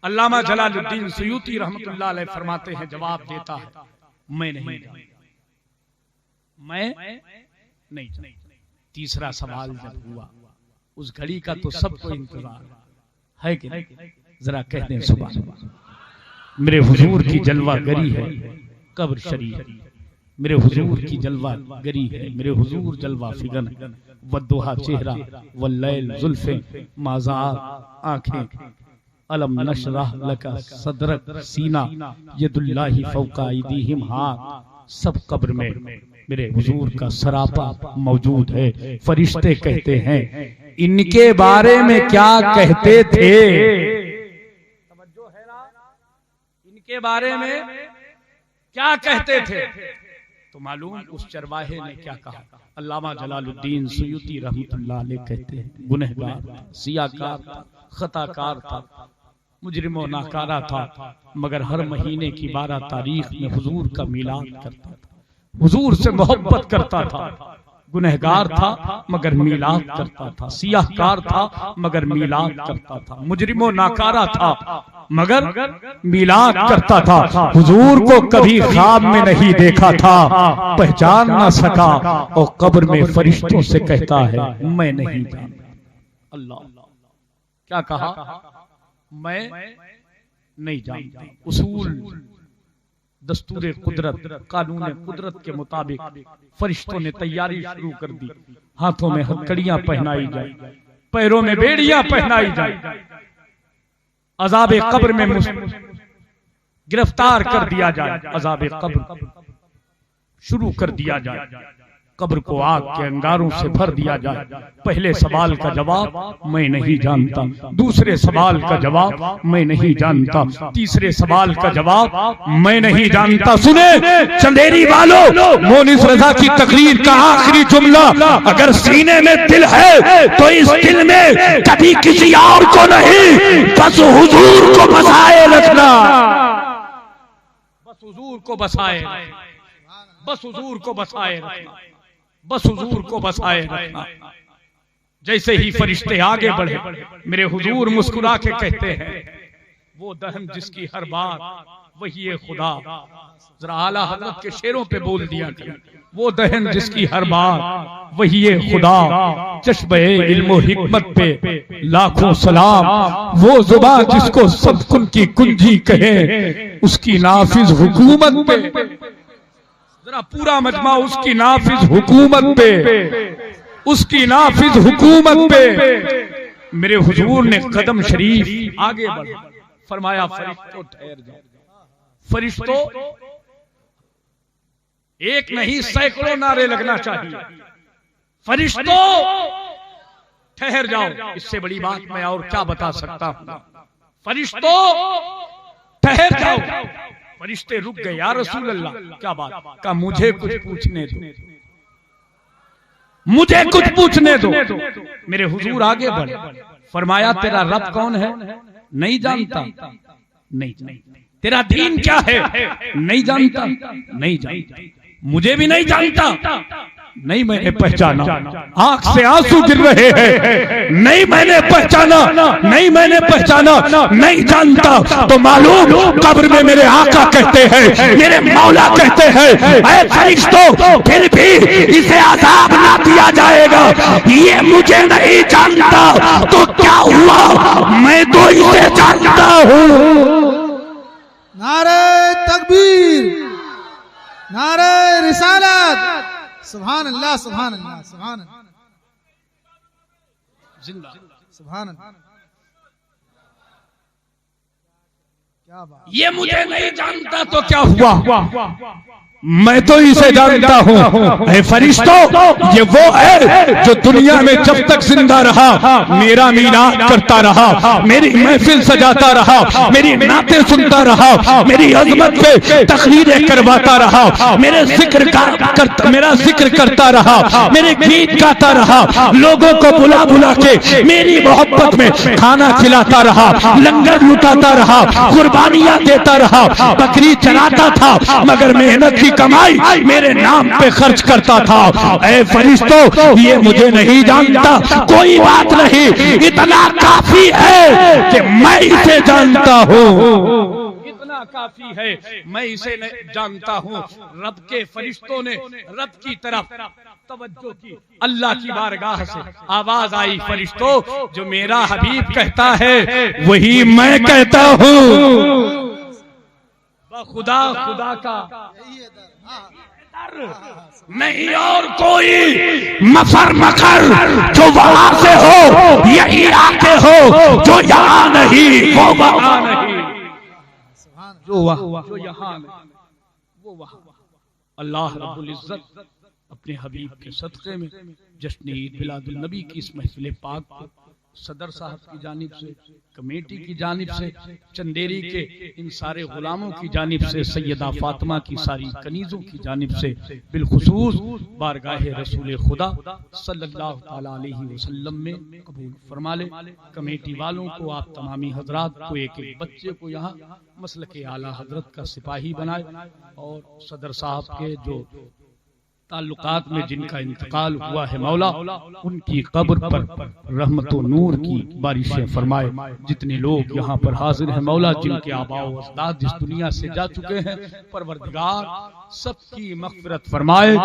अल्लामा जलालुद्दीन सुयूती रहमतुल्लाह अलैह फरमाते हैं, जवाब देता है मैं नहीं जानता, मैं नहीं जानता। तीसरा सवाल जब हुआ, उस घड़ी का तो सबको इंतजार है कि नहीं? जरा कह दें सुभान अल्लाह। मेरे हुजूर की जलवा गरी है कब्र शरीफ, मेरे हुजूर की जलवा गरी है, मेरे हुजूर जलवा फिगन है। वद्दुहा चेहरा, वल्लैल जुल्फे, माज़ार आंखें, अलम नशरह लका सदरक सीना, यदुल्लाहि फौका अयदीहिम हाथ, सब कब्र में मेरे हुजूर का सरापा मौजूद है। फरिश्ते कहते हैं इनके बारे में क्या कहते थे? इनके बारे में क्या कहते थे? तो मालूम उस चरवाहे ने क्या कहा? अल्लामा जलालुद्दीन सुयूती रहमतुल्लाह अलैह कहते हैं गुनहगार था, सियाकार था, खताकार था, मुजरिम नाकारा था, मगर हर महीने की 12 तारीख में हुजूर का मिलाद करता था, हुजूर से मोहब्बत करता था। गुनहगार था मगर मिलाद करता था, सियाहकार था मगर मिलाद करता था, मुजरिमो नाकारा था मगर मिलाद करता था। हुजूर को कभी ख्वाब में नहीं देखा था, पहचान ना सका और कब्र में फरिश्तों से कहता है मैं नहीं जानता। अल्लाह क्या कहा? मैं नहीं जानता। उसूल दस्तूर कुदरत, कानून कुदरत के मुताबिक फरिश्तों ने तैयारी शुरू कर दी। हाथों में हथकड़ियां पहनाई जाए, पैरों में बेड़ियां पहनाई जाए, अजाब कब्र में गिरफ्तार कर दिया जाए, अजाब कब्र शुरू कर दिया जाए। कब्र को आग के अंगारों से भर दिया जाए। पहले सवाल का जवाब मैं नहीं जानता, दूसरे सवाल का जवाब मैं नहीं जानता, तीसरे सवाल का जवाब मैं नहीं जानता। सुने चंदेरी वालों, मोनिस रजा की तकरीर का आखिरी जुमला, अगर सीने में दिल है तो इस दिल में कभी किसी और को नहीं, बस हुजूर को बसाए रखना, बस हुजूर को बसाए, बस हुजूर को बसाए रखना, बस हुजूर को बसाए रखना। जैसे ही फरिश्ते आगे बढ़े, मेरे हुजूर मुस्कुरा के कहते हैं, वो दहन जिसकी हर बात वही है खुदा। जरा आला हजरत के शेरों पे बोल दिया करें, वो दहन जिसकी हर बात वही है खुदा। चश्मे इल्मो हिकमत पे लाखों सलाम, वो जुबान जिसको सब कुन की कुंजी कहे, उसकी नाफिज हुकूमत पे। जरा पूरा मजमा उसकी नाफिज हुकूमत पे, उसकी नाफिज हुकूमत पे। मेरे हुजूर ने कदम शरीफ आगे बढ़ा, फरमाया फरिश्तों ठहर जाओ। फरिश्तों, एक नहीं सैकड़ों नारे लगना चाहिए। फरिश्तों ठहर जाओ, इससे बड़ी बात मैं और क्या बता सकता हूं। फरिश्तों ठहर जाओ। फरिश्ते रुक गए, या रसूल अल्लाह क्या बात, का मुझे कुछ पूछने दो, मुझे कुछ पूछने दो। मेरे हुजूर आगे बढ़े, फरमाया तेरा रब कौन है? नहीं जानता। नहीं। तेरा दीन क्या है? नहीं जानता। नहीं जानता। मुझे भी नहीं जानता। नहीं मैंने पहचाना। आंख से आंसू गिर रहे हैं। नहीं मैंने पहचाना, नहीं मैंने पहचाना, नहीं जानता। तो मालूम कब्र में मेरे आका कहते हैं, मेरे मौला कहते हैं, ऐ फरिश्तों फिर भी इसे अज़ाब ना दिया जाएगा, ये मुझे नहीं जानता। तो क्या हुआ? मैं तो इसे जानता हूँ। नारे तकबीर, नारे रिसालत, सुभान अल्लाह, सुभान अल्लाह, सुभान अल्लाह, जिंदा सुभान अल्लाह। क्या बात। ये मुझे नहीं जानता तो क्या हुआ? मैं तो इसे जानता हूँ। ऐ फरिश्तों, ये वो है जो दुनिया में जब तक जिंदा रहा मेरा मीलाद करता रहा, मेरी महफिल सजाता रहा, मेरी नाते सुनता रहा, मेरी अजमत पे तकरीरें करवाता रहा, मेरा जिक्र करता रहा, मेरे गीत गाता रहा, लोगों को बुला बुला के मेरी मोहब्बत में खाना खिलाता रहा, लंगर लुटाता रहा, कुर्बानियां देता रहा, बकरी चराता था, मगर मेहनत की कमाई मेरे नाम पे खर्च करता था। ऐ फरिश्तों, ये मुझे नहीं जानता, कोई बात नहीं, इतना काफी है कि मैं इसे जानता हूँ। इतना काफी है, मैं इसे जानता हूँ। रब के फरिश्तों ने रब की तरफ तवज्जो की, अल्लाह की बारगाह से आवाज आई, फरिश्तों जो मेरा हबीब कहता है वही मैं कहता हूँ। खुदा खुदा का नहीं और कोई मफर मकर जो वहां से हो, यही आके हो, जो यहाँ नहीं वो वहां नहीं, जो यहाँ नहीं वो वहां। अल्लाह रब्बुल इज्जत अपने हबीब के सदक़े में जश्न ईद मिलादुन नबी की इस महफिल पाक को सदर साहब की जानिब से, कमेटी की जानिब से, चंदेरी के इन सारे गुलामों की जानिब से, सैयदा फातिमा की सारी कनीजों की जानिब से, बिलखुसूस बारगाह रसूल खुदा सल्लल्लाहु ताला अलैहि वसल्लम में कबूल फरमा ले। कमेटी वालों को, आप तमामी हजरात को, एक एक बच्चे को यहाँ मसलके आला हजरत का सिपाही बनाए और सदर साहब के जो ताल्लुकात में जिनका इंतकाल हुआ है मौला, उनकी कब्र पर रहमत व नूर की बारिशें फरमाए। जितने लोग यहाँ पर हाजिर हैं मौला, जिनके आबाओ अजदाद इस दुनिया से जा चुके हैं, परवरदिगार सबकी मग़फ़िरत फरमाए।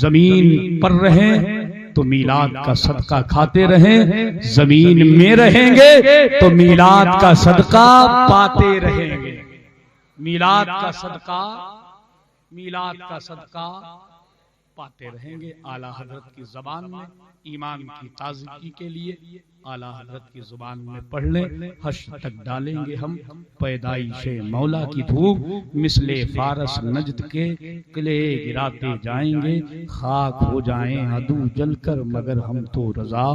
जमीन पर रहें तो मीलाद का सदका खाते रहें, जमीन में रहेंगे तो मीलाद का सदका पाते रहेंगे। मीलाद का सदका, मीलाद का सदका पाते रहेंगे आला हजरत की जबान में। ईमान की ताजगी के लिए आला हजरत की जुबान में पढ़ लें। हश्र तक डालेंगे हम पैदाइशे मौला की धूप, मिसले फारस नजद के किले गिराते जाएंगे। खाक हो जाएं अदू जलकर मगर हम तो रजा,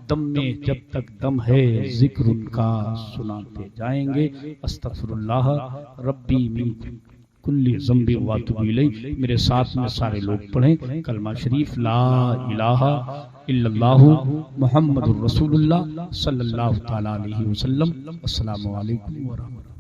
दम में जब तक दम है जिक्र उनका सुनाते जाएंगे। अस्तगफिरुल्लाह रब्बी मिन कुल्ली ज़ंबि व अतूबु इलैह। मेरे साथ में सारे लोग पढ़ें कलमा शरीफ, ला इलाहा इल्लल्लाहु मुहम्मदुर रसूलुल्लाह सल्लल्लाहु तआला अलैहि वसल्लम। अस्सलामु अलैकुम व रहमतुल्लाह।